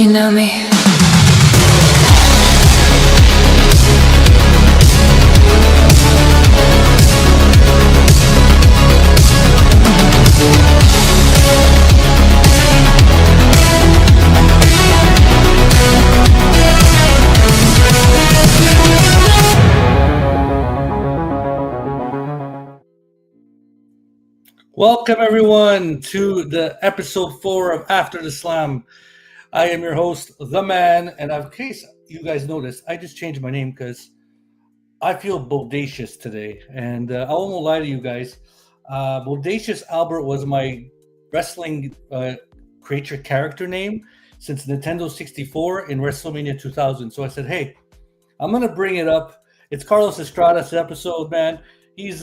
you know me? Welcome everyone to the episode 4 of After the Slam. I am your host, The Man, and in case you guys noticed, I just changed my name because I feel bodacious today. And I won't lie to you guys, Bodacious Albert was my wrestling creature character name since Nintendo 64 in WrestleMania 2000. So I said, hey, I'm going to bring it up. It's Carlos Estrada's episode, man. He's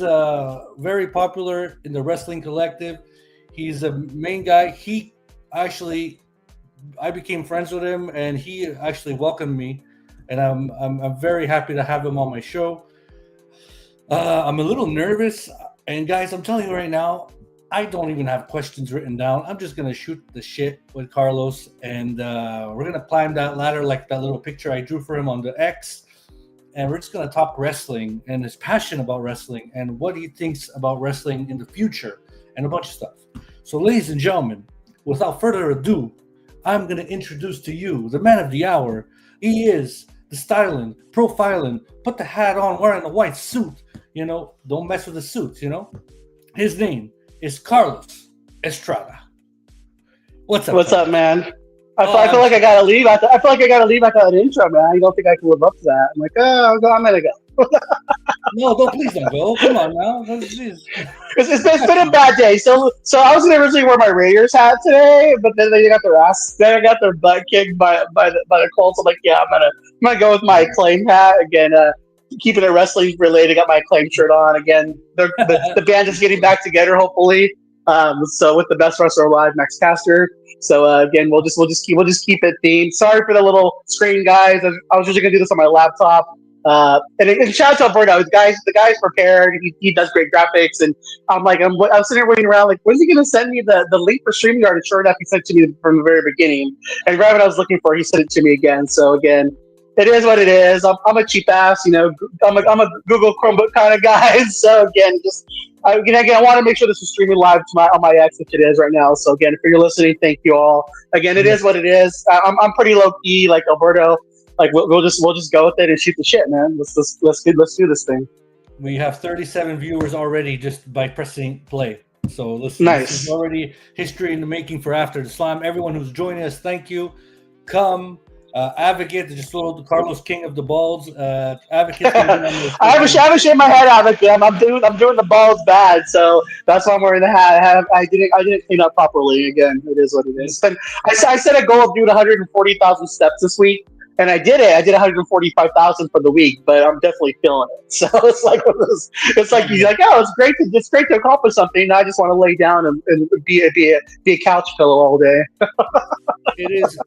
very popular in the wrestling collective. He's a main guy. I became friends with him, and he actually welcomed me, and I'm very happy to have him on my show. I'm a little nervous, and guys, I'm telling you right now, I don't even have questions written down. I'm just gonna shoot the shit with Carlos, and we're gonna climb that ladder like that little picture I drew for him on the X. And we're just going to talk wrestling and his passion about wrestling and what he thinks about wrestling in the future and a bunch of stuff. So, ladies and gentlemen, without further ado, I'm going to introduce to you the man of the hour. He is the styling, profiling, put the hat on, wearing a white suit. You know, don't mess with the suits, you know. His name is Carlos Estrada. What's up? What's up, man? I feel like I gotta leave. I feel like I gotta leave after that intro, man. I don't think I can live up to that. I'm like, I'm gonna go. No, please don't go. Come on now. It's been a bad day. So I was gonna originally wear my Raiders hat today, but then they got their ass. Then I got their butt kicked by the Colts. I'm like, yeah, I'm gonna go with my Acclaim hat again. Keeping it wrestling related. Got my Acclaim shirt on again. The band is getting back together, hopefully. So with the best wrestler alive, Max Caster. So again, we'll just keep it themed. Sorry for the little screen, guys. I was usually gonna do this on my laptop. And shout out to Alberto. The guy's prepared. He does great graphics, and I'm sitting there waiting around like, when's he gonna send me the link for StreamYard? And sure enough, he sent it to me from the very beginning. And right when I was looking for it, he sent it to me again. So again, it is what it is. I'm a cheap ass, you know. I'm a Google Chromebook kind of guy. So again, I want to make sure this is streaming live on my X, which it is right now. So again, if you're listening, thank you all. Again, it is what it is. I'm pretty low key, like Alberto. Like we'll just go with it and shoot the shit, man. Let's do this thing. We have 37 viewers already just by pressing play. So listen, nice. This is already history in the making for After the Slam. Everyone who's joining us, thank you. Come. Advocate, just little Carlos King of the Balls. Advocate. I haven't shaved my head, Advocate. I'm doing the balls bad, so that's why I'm wearing the hat. I didn't clean up properly. Again, it is what it is. But I set a goal of doing 140,000 steps this week, and I did it. I did 145,000 for the week, but I'm definitely feeling it. So it's like you're like, oh, it's great to accomplish something. I just want to lay down and be a couch pillow all day. It is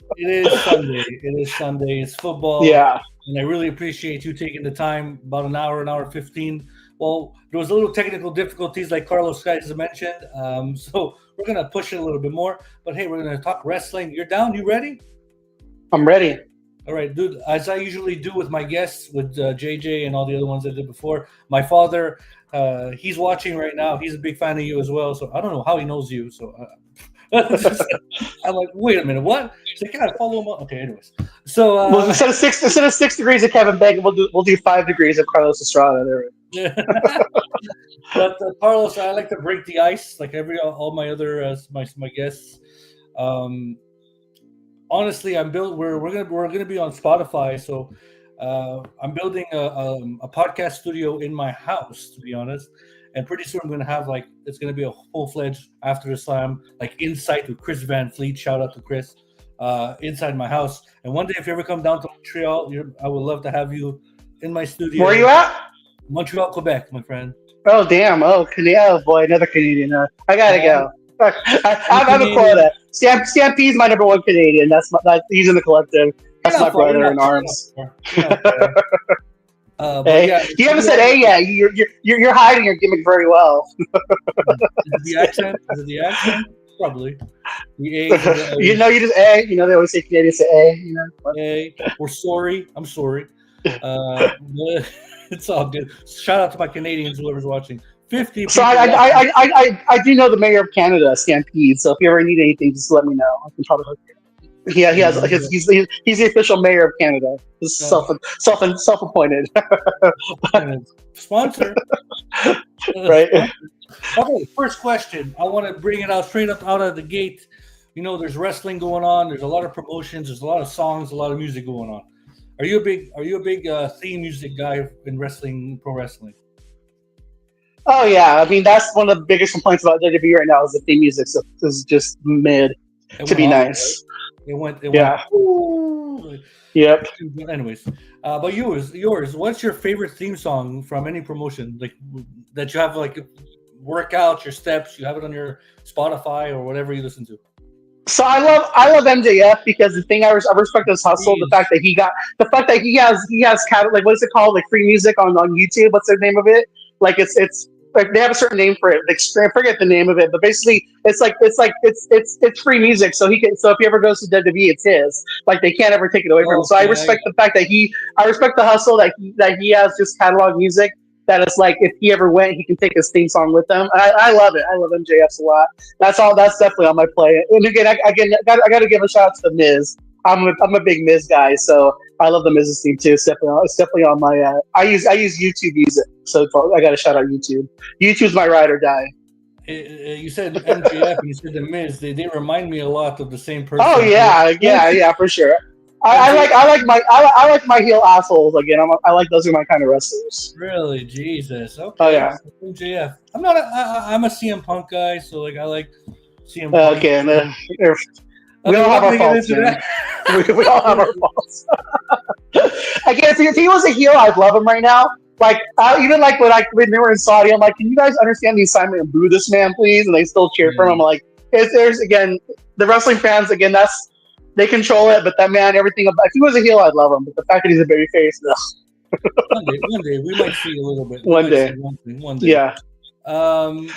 Sunday. It is Sunday. It's football. Yeah. And I really appreciate you taking the time, about an hour 15. Well, there was a little technical difficulties like Carlos guys mentioned. So we're going to push it a little bit more. But hey, we're going to talk wrestling. You're down? You ready? I'm ready. All right, dude. As I usually do with my guests, with JJ and all the other ones I did before, my father, he's watching right now. He's a big fan of you as well. So I don't know how he knows you. So I'm like, wait a minute, what? He's like, I follow him up. Okay, anyways. So well, instead of 6 degrees of Kevin Bacon, we'll do 5 degrees of Carlos Estrada. There. But Carlos, I like to break the ice, like all my other my guests. Honestly, we're gonna be on Spotify, so I'm building a podcast studio in my house, to be honest. And pretty soon I'm going to have it's going to be a full-fledged After the Slam, Insight with Chris Van Fleet. Shout out to Chris, inside my house. And one day, if you ever come down to Montreal, I would love to have you in my studio. Where are you at? Montreal, Quebec, my friend. Oh, damn. Oh, boy, another Canadian. I got to go. I have a quota. Stampede's my number one Canadian. He's in the collective. That's my brother in arms. Hey, yeah, you haven't said A yet. You're hiding your gimmick very well. Is it the accent? Probably. The A's and the You A's. know, you just A. You know, they always say Canadians say A. You know. A. We're sorry. I'm sorry. Uh, it's all good. Shout out to my Canadians, whoever's watching. 50 So people watching. I do know the mayor of Canada, Stampede. So if you ever need anything, just let me know. I can probably hook you. He has he's the official mayor of Canada. He's self appointed. Sponsor. Right. Sponsor. Okay, first question. I want to bring it out straight up out of the gate. You know, there's wrestling going on. There's a lot of promotions. There's a lot of songs, a lot of music going on. Are you a big theme music guy in wrestling, pro wrestling? Oh yeah, I mean that's one of the biggest complaints about WWE right now is the theme music is just mid It to went be off, right? nice. It went. Yeah. Ooh. Yep. Anyways, but yours. What's your favorite theme song from any promotion? Like that you have like workouts, your steps. You have it on your Spotify or whatever you listen to. So I love MJF because the thing I respect his hustle. The Jeez. fact that he has like what is it called, like free music on YouTube. What's the name of it? Like it's like they have a certain name for it. Like, I forget the name of it, but basically it's free music. So if he ever goes to WWE, it's his. Like they can't ever take it away from him. So I Okay, respect the fact that I respect the hustle that he has just catalog music. That it's like if he ever went, he can take his theme song with him. I love it. I love MJF's a lot. That's all. That's definitely on my play. And again, I got to give a shout out to the Miz. I'm a big Miz guy, so I love the Miz's theme too. It's definitely on my. I use YouTube music, so I got to shout out YouTube. YouTube's my ride or die. You said MJF and you said the Miz. They remind me a lot of the same Oh person. yeah, yeah, for sure. MJF. I like my heel assholes again. I like those are my kind of wrestlers. Really, Jesus. Oh Okay, yeah. so MJF. I'm a CM Punk guy, so like I like CM Punk. Okay, and we Okay, all we're have not our gonna get faults, into man. that. We all have our faults. Again, if he was a heel, I'd love him right now. Like even like when they were in Saudi, I'm like, can you guys understand the assignment and boo this man, please? And they still cheer for him. I'm Yeah. like, there's again the wrestling fans again. That's they control it, but that man, everything. If he was a heel, I'd love him. But the fact that he's a babyface, One day, we might see a little bit. We one might see day, one day. yeah. Um,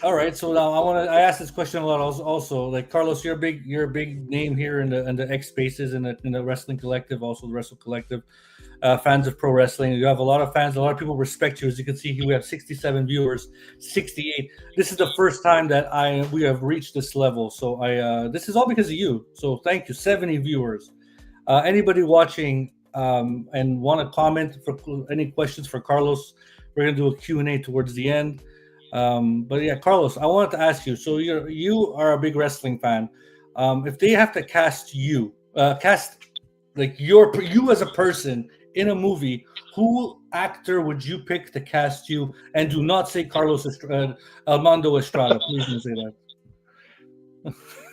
all right, so now I ask this question a lot. Also, like Carlos, you're a big name here in the X spaces in the wrestling collective, also the Wrestle Collective. Fans of pro wrestling, you have a lot of fans. A lot of people respect you. As you can see, here we have 67 viewers, 68. This is the first time that we have reached this level. So this is all because of you. So thank you, 70 viewers. Anybody watching and want to comment for any questions for Carlos? We're gonna do a Q&A towards the end. But yeah, Carlos, I wanted to ask you. So you are a big wrestling fan. If they have to cast like you as a person in a movie, who actor would you pick to cast you? And do not say Carlos Armando Estrada. Please don't say that.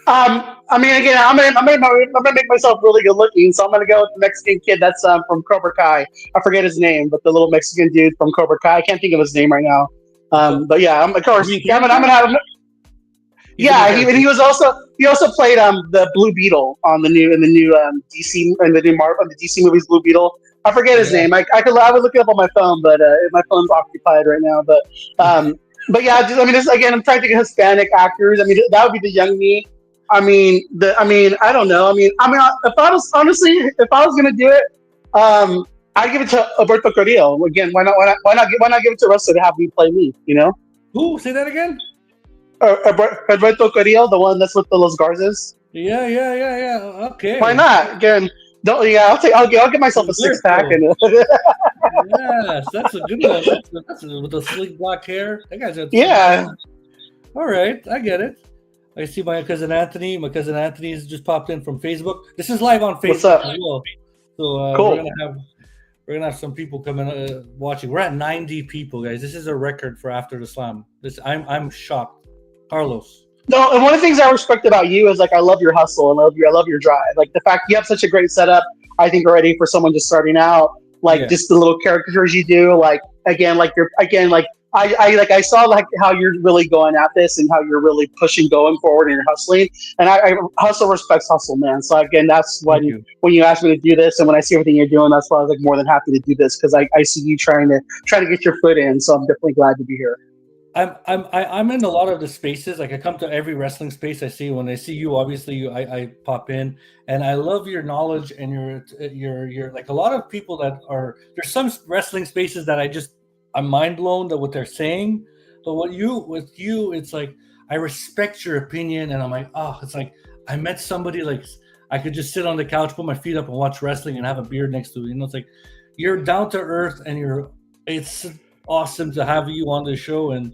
I mean, again, I'm gonna make myself really good looking, so I'm gonna go with the Mexican kid that's from Cobra Kai. I forget his name, but the little Mexican dude from Cobra Kai. I can't think of his name right now. But yeah, of The course, main yeah, I'm character? gonna have him. He's the main Yeah, character. he also played the Blue Beetle on the new DC and the new Marvel the DC movies Blue Beetle. I forget his Yeah. name. I would look it up on my phone, but my phone's occupied right now. But yeah, again, I'm trying to get Hispanic actors. I mean, that would be the young me. I don't know. If I was honestly, if I was gonna do it, I'd give it to Alberto Carrillo. Again, why not give it to Russell to have me play me? You know, Who? Say that again? Alberto Carrillo, the one that's with the Los Garzas. Yeah. Why Okay. not? Again, don't. Yeah, I'll get myself a six pack Alberto. and Yes, that's a good one. With the sleek black hair. That guy's got some nice. yeah. All right, I get it. I see my cousin Anthony. My cousin Anthony's just popped in from Facebook. This is live on What's Facebook up? as well. So Cool. we're gonna have some people coming watching. We're at 90 people, guys. This is a record for After the Slam. I'm shocked. Carlos. No, and one of the things I respect about you is like I love your hustle and I love your drive. Like the fact you have such a great setup. I think already for someone just starting out, like Yeah. just the little caricatures you do. Like again, like you're again, like I saw like how you're really going at this and how you're really pushing going forward and you're hustling. And I hustle respects hustle, man. So again, that's Thank you. when you asked me to do this and when I see everything you're doing, that's why I was like more than happy to do this because I see you trying to get your foot in. So I'm definitely glad to be here. I'm in a lot of the spaces. Like I come to every wrestling space I see. When I see you, obviously, I pop in, and I love your knowledge and your like a lot of people that are there's some wrestling spaces that I'm mind blown that what they're saying, but with you, it's like I respect your opinion, and I'm like, oh, it's like I met somebody like I could just sit on the couch, put my feet up, and watch wrestling and have a beer next to you. You know, it's like you're down to earth, and it's awesome to have you on the show and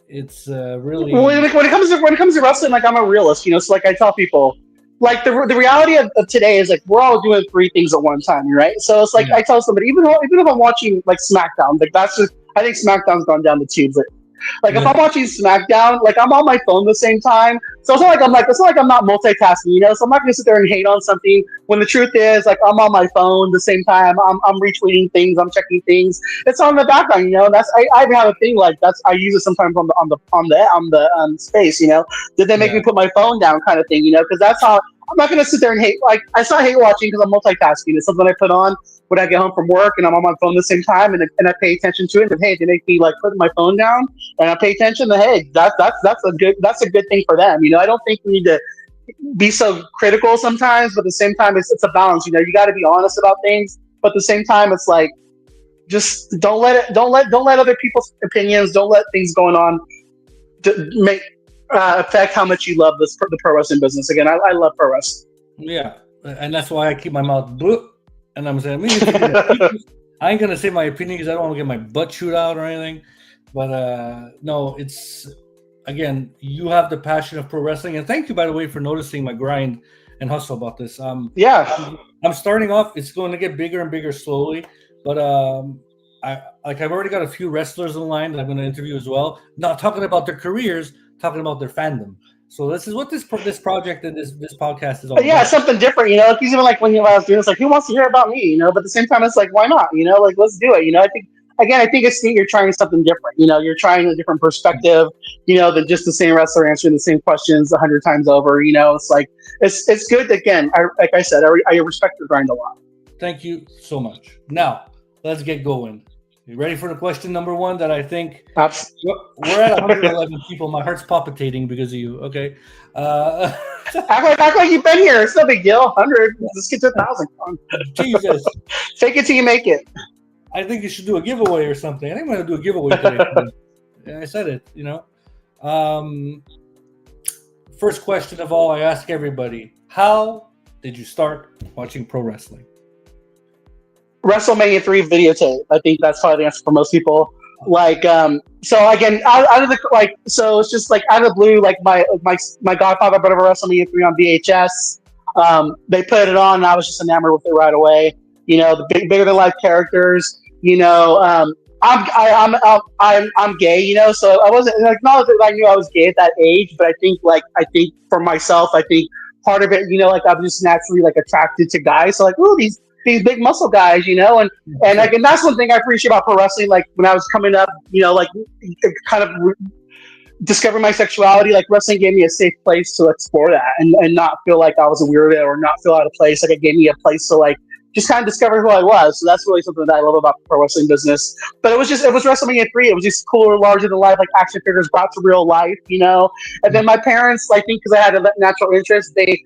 it's really when it comes to wrestling, like I'm a realist, so like I tell people, like the reality of today is like we're all doing three things at one time, right? So it's like yeah I tell somebody, even if I'm watching like SmackDown, like that's just I think SmackDown's gone down the tubes. Like if yeah I'm watching SmackDown, like I'm on my phone at the same time. So it's not like I'm not multitasking, So I'm not gonna sit there and hate on something when the truth is like I'm on my phone the same time. I'm retweeting things, I'm checking things. It's on the background, That's I even have a thing like that's I use it sometimes on the space, Did they make yeah me put my phone down kind of thing, Because that's how I'm not gonna sit there and hate like I not hate watching because I'm multitasking. It's something I put on when I get home from work and I'm on my phone at the same time and I pay attention to it. And hey, they make me like put my phone down and I pay attention. Then hey, that's a good thing for them. I don't think we need to be so critical sometimes, but at the same time, it's a balance. You got to be honest about things, but at the same time, it's like just don't let other people's opinions, don't let things going on make affect how much you love the pro wrestling business. Again, I love pro wrestling. yeah and that's why I keep my mouth blue and I'm saying I mean, if you get opinions, I ain't gonna say my opinion because I don't want to get my butt chewed out or anything, but no, it's again, you have the passion of pro wrestling, and thank you by the way for noticing my grind and hustle about this. Yeah, I'm starting off. It's going to get bigger and bigger slowly, but I've already got a few wrestlers in line that I'm going to interview as well. Not talking about their careers, talking about their fandom. So this is what this project and this podcast is all yeah, it's about. something different. Like even like when I was doing this, like who wants to hear about me? But at the same time, it's like why not? Like let's do it. I think it's neat. You're trying something different. You're trying a different perspective. Than just the same wrestler answering the same questions 100 times over. It's like it's good. Again, like I said, I respect your grind a lot. Thank you so much. Now let's get going. You ready for the question number one that I think Abs- we're at 111 people. My heart's palpitating because of you. Okay. Uh, act like you've been here. It's no big deal. 100. Let's get to 1,000. Jesus. Fake it till you make it. I think you should do a giveaway or something. I think I'm going to do a giveaway today. Yeah, I said it. First question of all, I ask everybody, how did you start watching pro wrestling? WrestleMania 3 videotape. I think that's probably the answer for most people. Like, so again, out of the like, so it's just like out of the blue, like my godfather brought over WrestleMania 3 on VHS. They put it on, and I was just enamored with it right away. The bigger than life characters. I'm gay. So I wasn't like not that I knew I was gay at that age, but I think for myself, I think part of it, like I'm just naturally like attracted to guys. So like, ooh, these big muscle guys, and like, and that's one thing I appreciate about pro wrestling. Like when I was coming up, like kind of discovering my sexuality, like wrestling gave me a safe place to explore that and not feel like I was a weirdo or not feel out of place. Like it gave me a place to like just kind of discover who I was. So that's really something that I love about the pro wrestling business. But it was WrestleMania 3. It was just cooler, larger than life, like action figures brought to real life, And then my parents, I think because I had a natural interest, they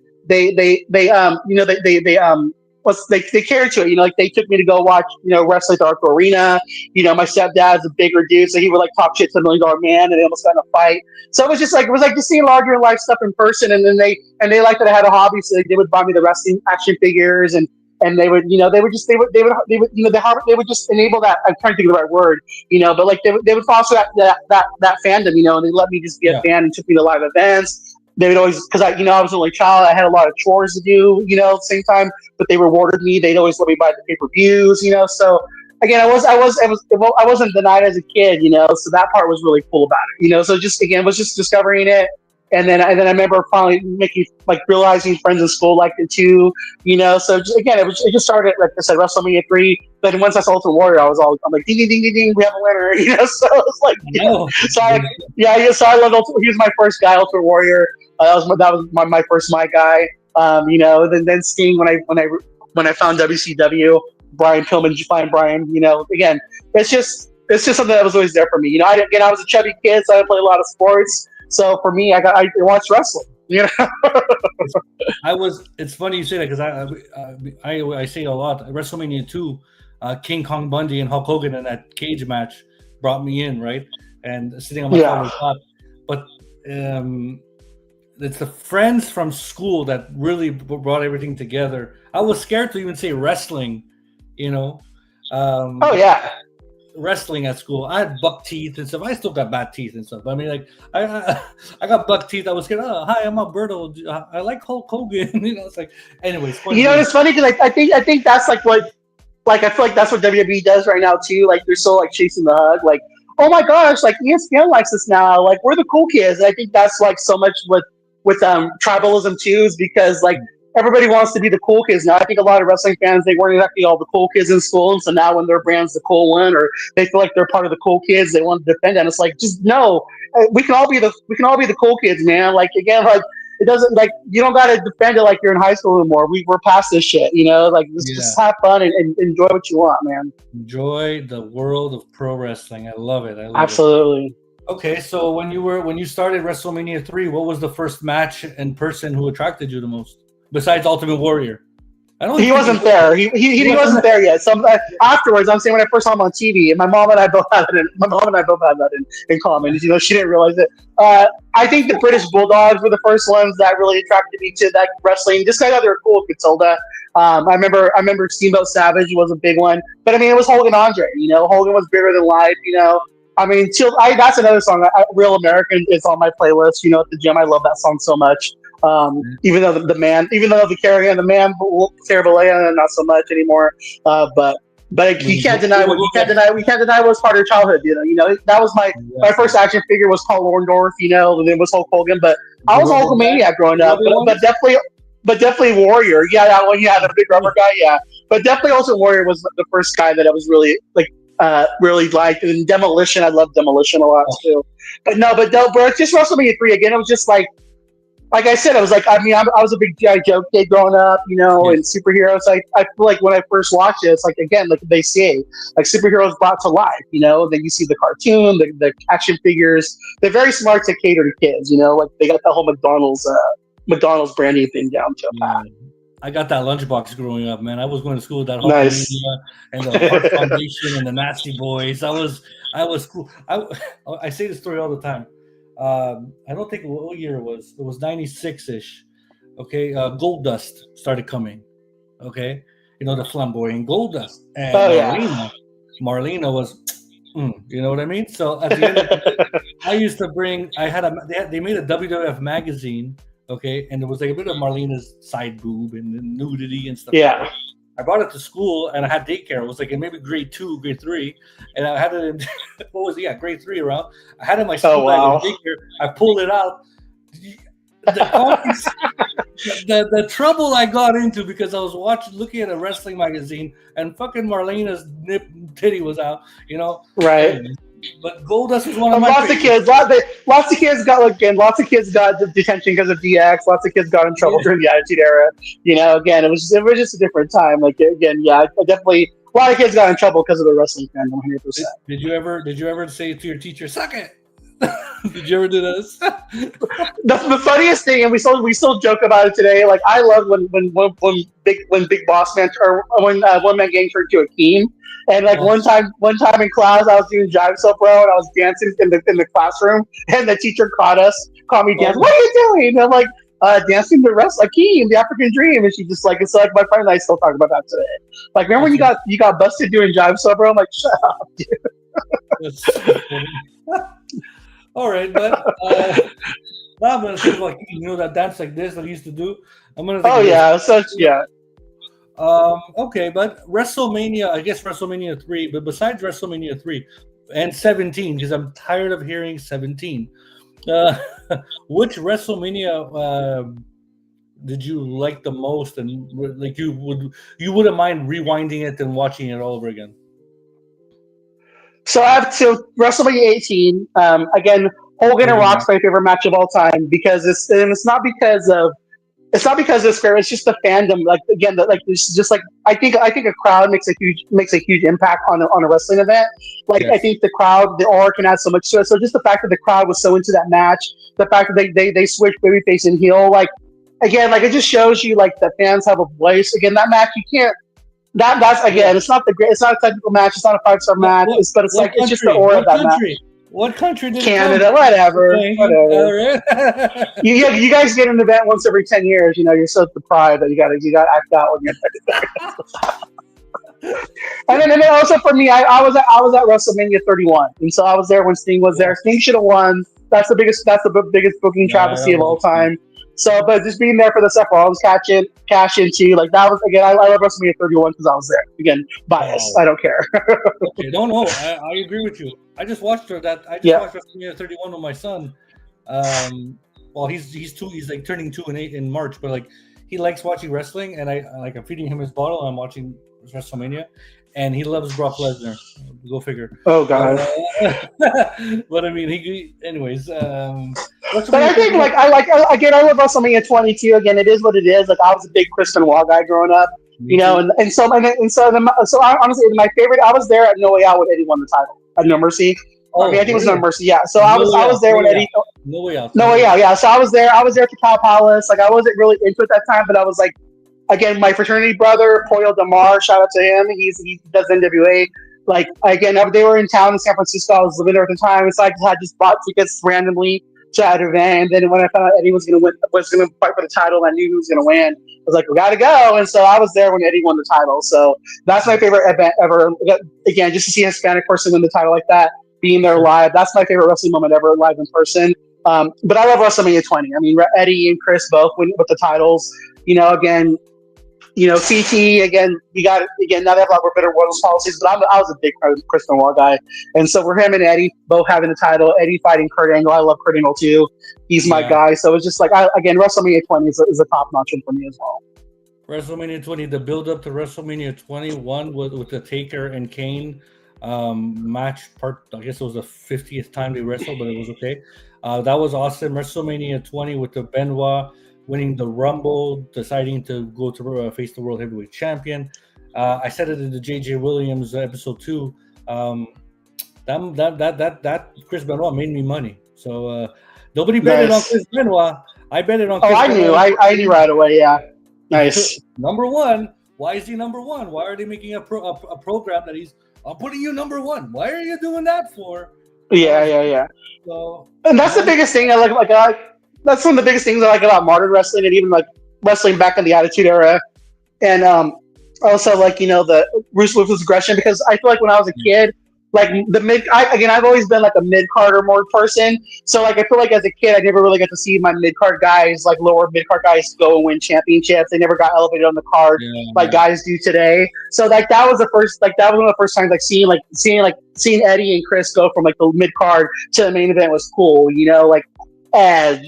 cared to it, like they took me to go watch, wrestling at the Arco Arena. My stepdad's a bigger dude, so he would like talk shit to $1 million man, and they almost got in a fight. So it was like just seeing larger in life stuff in person, and then they liked that I had a hobby, so they would buy me the wrestling action figures, and they would, they would just enable that. I'm trying to think of the right word, but like they would foster that fandom, and they let me just be a Yeah. fan and took me to live events. They would always, because I was an only child, I had a lot of chores to do, at the same time, but they rewarded me. They'd always let me buy the pay-per-views, So again, I wasn't denied as a kid, So that part was really cool about it, So just again, was just discovering it. And then I remember finally realizing friends in school liked it too, So just, again, it just started, like I said, WrestleMania 3. But once I saw Ultimate Warrior, I'm like, ding, ding, ding, ding, ding, we have a winner, So it's like, No. So I love Ultimate. He was my first guy, Ultimate Warrior. That was my first my guy. Then Sting when I found WCW, Brian Pillman, Brian. Again, it's just it's just something that was always there for me. I was a chubby kid, so I played a lot of sports. So for me, I watched wrestling. It's, I was. It's funny you say that because I say a lot. WrestleMania 2, King Kong Bundy and Hulk Hogan in that cage match brought me in, right? And sitting on my Yeah. father's lap. But um, it's the friends from school that really brought everything together. I was scared to even say wrestling, you know. Oh Um, yeah. Wrestling at school. I had buck teeth and stuff. I still got bad teeth and stuff. I mean, like I got buck teeth. I was scared. Oh, hi, I'm Alberto. I like Hulk Hogan. It's like, anyways, point being, It's funny because I think that's like what like I feel like that's what WWE does right now too. Like they're so like chasing the hug. Like oh my gosh, like ESPN likes us now. Like we're the cool kids. And I think that's like so much with tribalism too, is because like everybody wants to be the cool kids now. I think a lot of wrestling fans they weren't exactly all the cool kids in school, and so now when their brand's the cool one, or they feel like they're part of the cool kids, they want to defend it. And it's like just no, we can all be the cool kids, man. Like again, like it doesn't like you don't got to defend it like you're in high school anymore. We're past this shit, Like yeah, just have fun and enjoy what you want, man. enjoy the world of pro wrestling. I love it. I love it. Absolutely. Okay, so when you started WrestleMania 3, what was the first match in person who attracted you the most besides Ultimate Warrior? I don't He think wasn't there. He wasn't wasn't there yet. So afterwards, I'm saying when I first saw him on TV, and my mom and I both had that in common. She didn't realize it. I think the British Bulldogs were the first ones that really attracted me to that wrestling. Just I thought they were cool, Matilda. I remember Steamboat Savage was a big one, but I mean it was Hogan Andre. Hogan was bigger than life. I mean, that's another song. Real American is on my playlist. At the gym, I love that song so much. Even though the carry on the man, Caraballea, not so much anymore. But you can't deny what you can't deny. We can't deny what was part of your childhood. That was my first action figure was Paul Orndorff. And then was Hulk Hogan. But I was a Hulkamaniac growing up. But definitely Warrior. Yeah, that one. Yeah, the big rubber guy. Yeah, but definitely also Warrior was the first guy that I was really like. Really liked, and Demolition. I love Demolition a lot too. But just WrestleMania 3 again. It was just like I said, I was like, I mean, I was a big G.I. Joe kid growing up, and superheroes. I feel like when I first watched it, it's like, again, like they say, like superheroes brought to life, then you see the cartoon, the action figures. They're very smart to cater to kids, like they got the whole McDonald's branding thing down to a pat. I got that lunchbox growing up, man. I was going to school with that Nice. Hulkamania and the Heart Foundation and the Nasty Boys. I was cool. I say this story all the time. I don't think what year it was. It was 96-ish. Okay, Gold Dust started coming. Okay, the flamboyant Gold Dust and Yeah. Marlena was, you know what I mean. So at the end of the day, I used to bring. They made a WWF magazine. Okay, and there was like a bit of Marlena's side boob and nudity and stuff. Yeah. I brought it to school and I had daycare. It was like in maybe grade 2, grade 3, and I had it in grade 3 around. I had it in my school bag in daycare. I pulled it out. The trouble I got into because I was looking at a wrestling magazine and fucking Marlena's titty was out. Right. But Goldust was one of my lots favorites. Lots of kids got detention because of DX. Lots of kids got in trouble during the Attitude Era. Again, it was just a different time. Like again, yeah, I definitely a lot of kids got in trouble because of the wrestling fan. 100%. Did you ever say to your teacher, "Suck it"? Did you ever do this? The funniest thing, and we still joke about it today. Like I love when Big Boss Man or when One Man Gang turned to Akeem. And like one time in class, I was doing Jive So Bro, and I was dancing in the classroom, and the teacher caught me dancing. What are you doing? And I'm like, dancing the rest Akeem, the African Dream, and she just like it's like my friend and I still talk about that today. Like, remember when you got busted doing Jive So Bro? I'm like, shut up, dude. That's so funny. All right, but now I'm gonna think about that dance like this that I used to do. I'm gonna. Oh yeah, yeah. Okay, but WrestleMania, I guess WrestleMania 3, but besides WrestleMania 3 and 17, because I'm tired of hearing 17, which WrestleMania did you like the most, and like you wouldn't mind rewinding it and watching it all over again? So I have to WrestleMania 18. Again, Hogan and Rock's my favorite match of all time because it's not because of It's not because it's fair. It's just the fandom. Like again, like it's just like I think a crowd makes a huge impact on a wrestling event. Like I Yes. think the crowd, the aura can add so much to it. So just the fact that the crowd was so into that match, the fact that they switched babyface and heel, like again, like it just shows you like the fans have a voice. Again, that match you can't. That's Yeah. again, it's not the great. It's not a technical match. It's not a 5-star What match. what But it's what like it's just the country? aura of What that match. country? What country did it come? Canada, whatever, Thank you. whatever. All right. You guys get an event once every 10 years. You know, you're so deprived that you got to act out when you're. And then also for me, I was at WrestleMania 31, and so I was there when Sting was there. Cool. Sting should have won. That's the biggest booking Yeah, travesty that of was all extreme. time. So, but just being there for the Seth Rollins cash in too, like that was again. I love WrestleMania 31 because I was there. Again, bias. Wow. I don't care. Okay. No. I agree with you. I just Yeah. watched WrestleMania 31 with my son. Well, he's two. He's like turning 2 and 8 in March, but like he likes watching wrestling, and I'm feeding him his bottle. And I'm watching WrestleMania, and he loves Brock Lesnar. Go figure. Oh But God. but I mean, anyways. But I WrestleMania think 31. again I love WrestleMania 22. Again, it is what it is. Like I was a big Chris Benoit guy growing up, Me honestly my favorite. I was there at No Way Out when Eddie won the title at No Mercy. I mean, I Oh, think it was were No you? Mercy. Yeah. So I No was way I was out. there No when way out. Eddie. No way out. No No Way way Out. out. Yeah. So I was there. I was there at the Cow Palace. Like I wasn't really into it that time, but I was like, again, my fraternity brother Poyo Damar. Shout out to him. He does NWA. Like again, they were in town in San Francisco. I was living there at the time, so I just bought tickets randomly to that event. And then when I found out Eddie was gonna fight for the title, and I knew he was gonna win. I was like, we gotta go. And so I was there when Eddie won the title. So that's my favorite event ever. Again, just to see a Hispanic person win the title like that, being there Sure. live. That's my favorite wrestling moment ever live in person. But I love WrestleMania 20. I mean, Eddie and Chris both win with the titles. Again, CT again. You got it again. Now they have a lot more better rules policies, but I was a big Chris Benoit guy, and so for him and Eddie both having the title, Eddie fighting Kurt Angle. I love Kurt Angle too. He's my Yeah. guy. So it's just like again, WrestleMania 20 is a top notch one for me as well. WrestleMania 20, the build up to WrestleMania 21 with the Taker and Kane match part. I guess it was the 50th time they wrestled, but it was okay. That was awesome. WrestleMania 20 with the Benoit winning the Rumble, deciding to go to face the World Heavyweight Champion. I said it in the JJ Williams episode 2. That Chris Benoit made me money. So nobody betted on Nice. Chris Benoit. I betted on Oh, Chris I knew. Benoit. I knew right away. Yeah. Nice. Number one. Why is he number one? Why are they making a program that I'm putting you number one? Why are you doing that for? Yeah. Uh, Yeah. Yeah. so And that's the man, biggest thing I like. That's one of the biggest things I like about modern wrestling, and even like wrestling back in the Attitude Era. And also like the ruthless aggression, because I feel like when I was a kid, like I've always been like a mid card or more person. So like I feel like as a kid I never really got to see my mid card guys, like lower mid card guys, go and win championships. They never got elevated on the card like yeah, guys do today. So like that was one of the first times like seeing Eddie and Chris go from like the mid card to the main event was cool. Like Edge,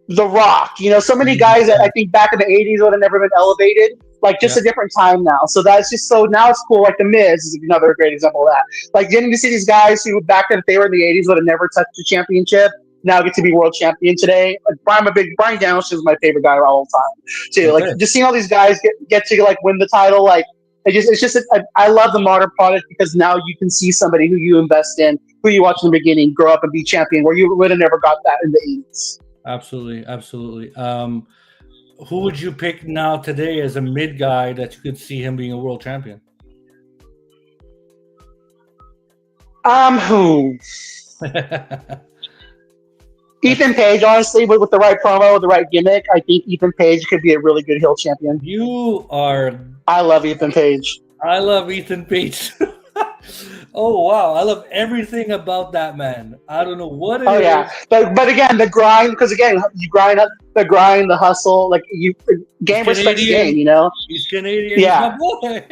the Rock, so many guys that I think back in the '80s would have never been elevated. Like just yeah, a different time now. So that's just so now it's cool. Like the Miz is another great example of that. Like getting to see these guys who back then if they were in the '80s would have never touched a championship now get to be world champion today. Like Brian Danielson is my favorite guy of all time too. Like okay. just seeing all these guys get to like win the title. Like I love the modern product because now you can see somebody who you invest in, who you watch in the beginning, grow up and be champion, where you would have never got that in the '80s. Absolutely, absolutely. Who would you pick now today as a mid guy that you could see him being a world champion? Who? Ethan Page, honestly, with the right promo, with the right gimmick, I think Ethan Page could be a really good heel champion. You are. I love Ethan Page. I love Ethan Page. Oh wow, I love everything about that man. I don't know what it Oh is. yeah, but again, the grind, because again, you grind up the grind, the hustle, like game He's respects Canadian. game. He's Canadian. Yeah, He's my boy.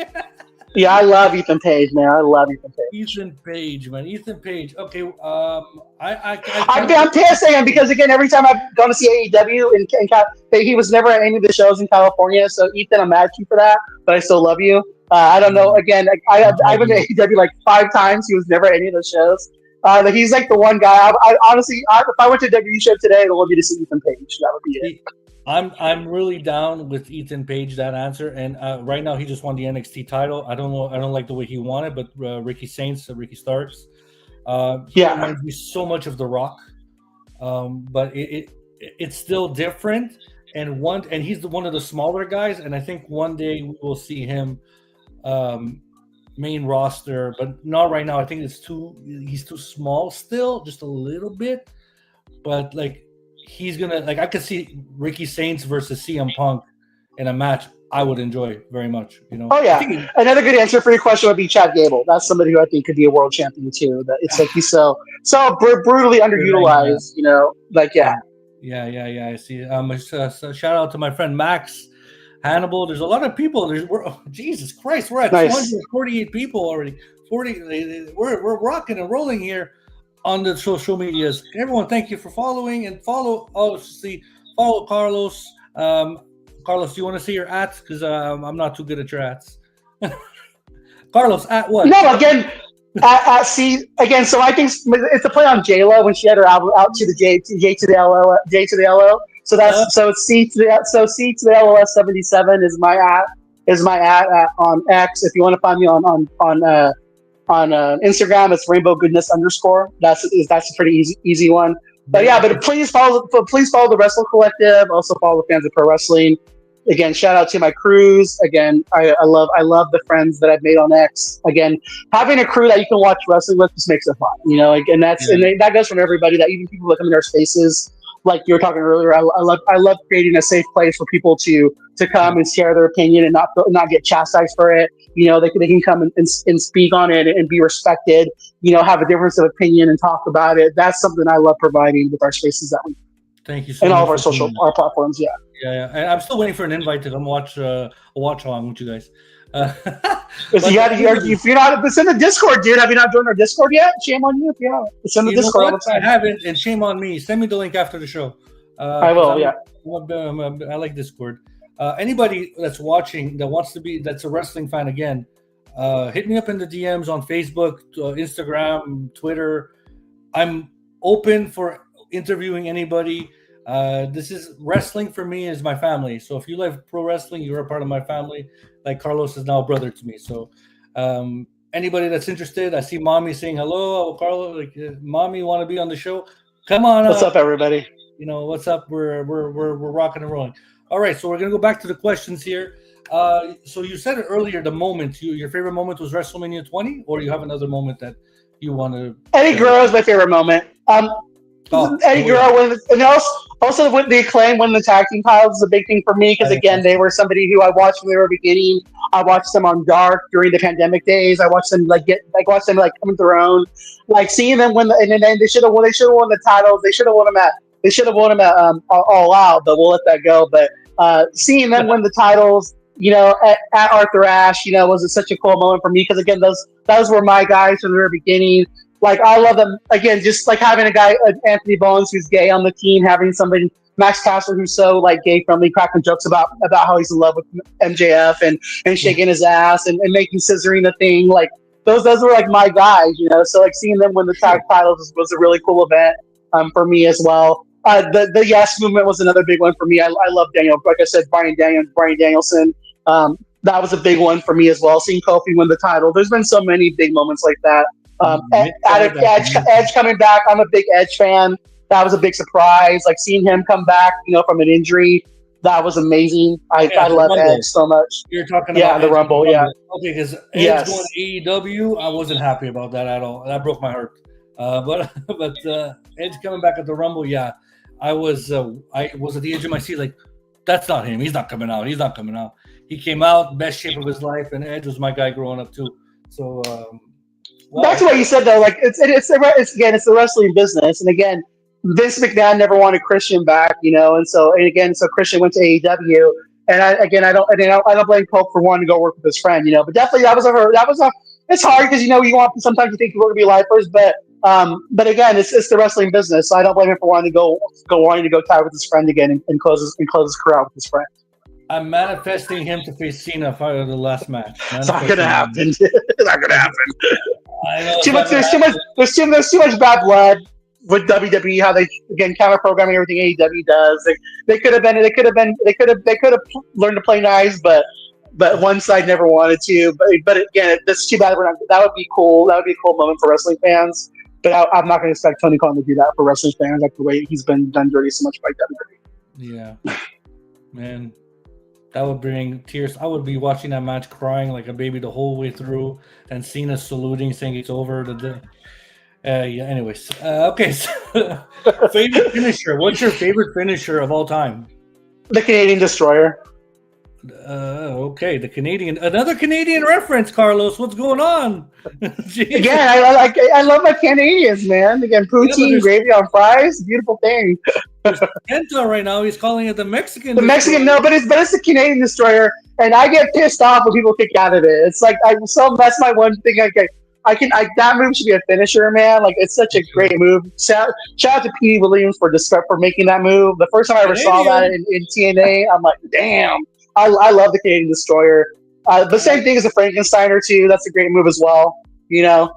yeah, I love Ethan Page, man. I love Ethan Page. Ethan Page, man. Ethan Page. Okay. I I'm, can't. I'm pissed at him because again, every time I've gone to see AEW he was never at any of the shows in California. So Ethan, I'm mad at you for that, but I still love you. I don't know. Again, I've been to AEW like 5 times. He was never at any of those shows. He's like the one guy. I honestly, if I went to a WWE show today, I would love you to see Ethan Page. That would be it. I'm really down with Ethan Page that answer, and right now he just won the NXT title. I don't know. I don't like the way he won it, but Ricky Starks, he Yeah. reminds me so much of The Rock, but it's still different. And he's one of the smaller guys, and I think one day we will see him main roster, but not right now. I think he's too small still, just a little bit. But like he's gonna I could see Ricky Saints versus CM Punk in a match I would enjoy very much. Oh yeah. Another good answer for your question would be Chad Gable. That's somebody who I think could be a world champion too. That it's like he's so brutally underutilized. Yeah. I see. So shout out to my friend Max Hannibal. There's a lot of people. Jesus Christ, we're at Nice. 248 people already. 40. We're rocking and rolling here on the social medias. Everyone, thank you for following and follow. Follow Carlos. Carlos, do you want to see your ads? Because I'm not too good at your ads. Carlos, at what? No, again, at C again. So I think it's a play on J-Lo when she had her album out to the J to the LO. So that's so it's C to the LOS 77 is my at on X. If you want to find me on Instagram, it's Rainbow Goodness _. That's a pretty easy one. But yeah, but please follow the Wrestle Collective. Also follow the fans of pro wrestling. Again, shout out to my crews. Again, I love the friends that I've made on X. Again, having a crew that you can watch wrestling with just makes it fun. And that goes from everybody. That even people that come in our spaces, like you were talking earlier. I love creating a safe place for people to come and share their opinion and not get chastised for it. They can come and speak on it and be respected. Have a difference of opinion and talk about it. That's something I love providing with our spaces that we. Thank you so much. And all of our platforms, yeah. Yeah. And I'm still waiting for an invite to come watch along with you guys. If you're not, it's in the Discord, dude. Have you not joined our Discord yet? Shame on you if you haven't. It's in the Discord. I haven't, and shame on me. Send me the link after the show. I will. I like Discord. Anybody that's watching that's a wrestling fan again, hit me up in the DMs on Facebook, Instagram, Twitter. I'm open for interviewing anybody. This is wrestling for me is my family. So if you like pro wrestling, you're a part of my family. Like Carlos is now a brother to me. So anybody that's interested, I see Mommy saying hello. Carlos, Mommy, want to be on the show? Come on. What's up, everybody? What's up? We're rocking and rolling. All right, so we're gonna go back to the questions here. So you said it earlier. The moment your favorite moment was WrestleMania 20, or you have another moment that you want to? Eddie Guerrero is my favorite moment. Eddie Guerrero, and also with the Acclaim when the tag team titles is a big thing for me because again they were somebody who I watched from the very beginning. I watched them on Dark during the pandemic days. I watched them come to their own, seeing them win and then they should have won the titles. They should have won them at All Out, but we'll let that go. But seeing them win the titles, at Arthur Ashe, was such a cool moment for me because again those were my guys from the very beginning. I love them again, just having a guy, Anthony Bowens, who's gay on the team, having somebody, Max Caster, who's so gay friendly, cracking jokes about how he's in love with MJF and shaking his ass and making scissoring a thing. Those were my guys, So seeing them win the tag titles was a really cool event for me as well. The Yes movement was another big one for me. I love Daniel. Like I said, Brian Danielson. That was a big one for me as well. Seeing Kofi win the title. There's been so many big moments like that. Edge coming back. I'm a big Edge fan. That was a big surprise. Seeing him come back, from an injury, that was amazing. I love Edge so much. You're talking about the Rumble, yeah. Okay, because Edge going to AEW, I wasn't happy about that at all. That broke my heart. But Edge coming back at the Rumble, yeah, I was at the edge of my seat. That's not him. He's not coming out. He came out best shape of his life, and Edge was my guy growing up too. So. That's what you said though. It's the wrestling business, and again, Vince McMahon never wanted Christian back, and so Christian went to AEW, and I don't blame Pope for wanting to go work with his friend, but definitely it's hard because sometimes you think people are gonna be lifers, but again, it's the wrestling business, so I don't blame him for wanting to go tie with his friend again and close his career out with his friend. I'm manifesting him to face Cena for the last match. It's not gonna happen. It's not gonna happen. There's too much bad blood. with WWE, how they again counter programming everything AEW does. They could have learned to play nice, but one side never wanted to. But again, that's too bad. That would be cool. That would be a cool moment for wrestling fans. But I'm not going to expect Tony Khan to do that for wrestling fans, like the way he's been done dirty so much by WWE. Yeah, man, that would bring tears. I would be watching that match crying like a baby the whole way through, and Cena saluting, saying it's over. Yeah. Anyways, okay. So, favorite finisher. What's your favorite finisher of all time? The Canadian Destroyer. Okay, another Canadian reference, Carlos. What's going on? Again, I love my Canadians, man. Again, poutine, gravy on fries, beautiful thing. Kenta right now, he's calling it the Mexican. The Mexican, no, but it's the Canadian Destroyer, and I get pissed off when people kick out of it. It's like that's my one thing. That move should be a finisher, man. Like it's such a great move. Shout out to P. Williams for making that move. The first time I ever saw that in TNA, I'm like, damn. I love the Canadian Destroyer. The same thing as the Frankensteiner too. That's a great move as well. You know.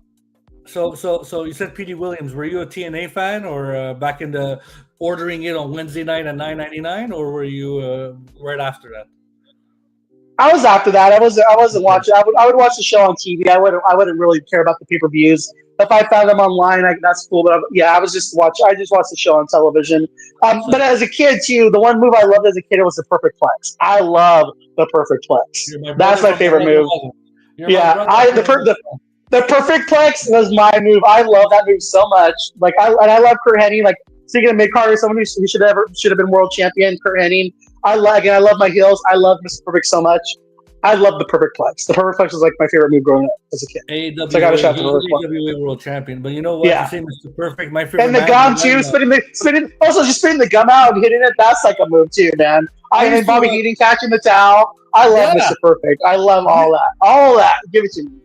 So you said P.D. Williams. Were you a TNA fan, or back in the ordering it on Wednesday night at $9.99, or were you right after that? I was after that. I wasn't watching. I would watch the show on TV. I wouldn't really care about the pay-per-views. If I found them online, that's cool. But I just watched the show on television. But as a kid too, the one move I loved as a kid was the Perfect Plex. I love the Perfect Plex. That's my favorite move. The Perfect Plex was my move. I love that move so much. Like I love Kurt Hennig. Like speaking of mid-carders, someone who should have been world champion, Kurt Hennig. I love my heels. I love Mr. Perfect so much. I love the Perfect Plex. The Perfect Plex was like my favorite move growing up as a kid. AWA, so I got a shot to AWA world champion. But you know what? Yeah. You say Mr. Perfect, my favorite. And the gum too, spinning just spinning the gum out and hitting it. That's like a move too, man. And Bobby Heenan catching the towel. I love Mr. Perfect. I love all that. All that. Give it to me.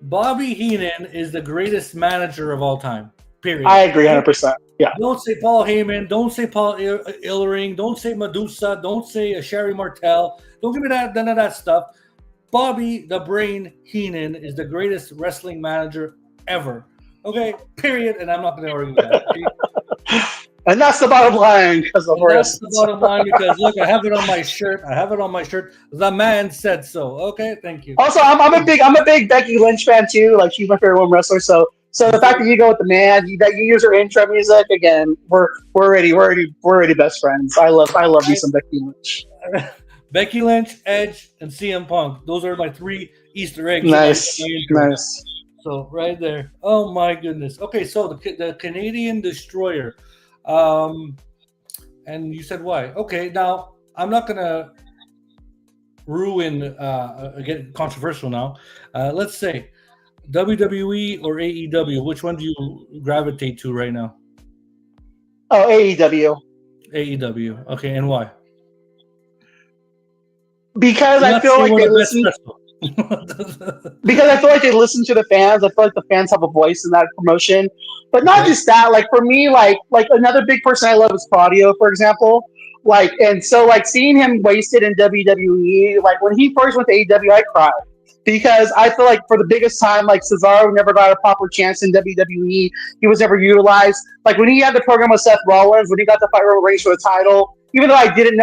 Bobby Heenan is the greatest manager of all time. Period. I agree 100%. Yeah. Don't say Paul Heyman. Don't say Paul Ellering. Don't say Medusa. Don't say Sherry Martel. Don't give me none of that stuff. Bobby the Brain Heenan is the greatest wrestling manager ever. Okay, period. And I'm not going to argue with that. And that's the bottom line because of That's the bottom line because look, I have it on my shirt. The man said so. Okay, thank you. Also, I'm a big Becky Lynch fan too. Like she's my favorite woman wrestler. So the fact that you go with the man, that you use her intro music again, we're already best friends. I love you some Becky Lynch. Becky Lynch, Edge, and CM Punk. Those are my 3 Easter eggs. Nice. So right there. Oh my goodness. Okay, so the Canadian Destroyer. And you said why? Okay, now I'm not gonna ruin get controversial now. Let's say WWE or AEW. Which one do you gravitate to right now? Oh, AEW. AEW. Okay, and why? Because I feel like they listen. Because I feel like they listen to the fans. I feel like the fans have a voice in that promotion. But not just that. Like for me, like another big person I love is Claudio, for example. And so seeing him wasted in WWE. Like when he first went to AEW, I cried because I feel like for the biggest time, like Cesaro never got a proper chance in WWE. He was never utilized. Like when he had the program with Seth Rollins, when he got to fight Roman Reigns for the title. Even though I didn't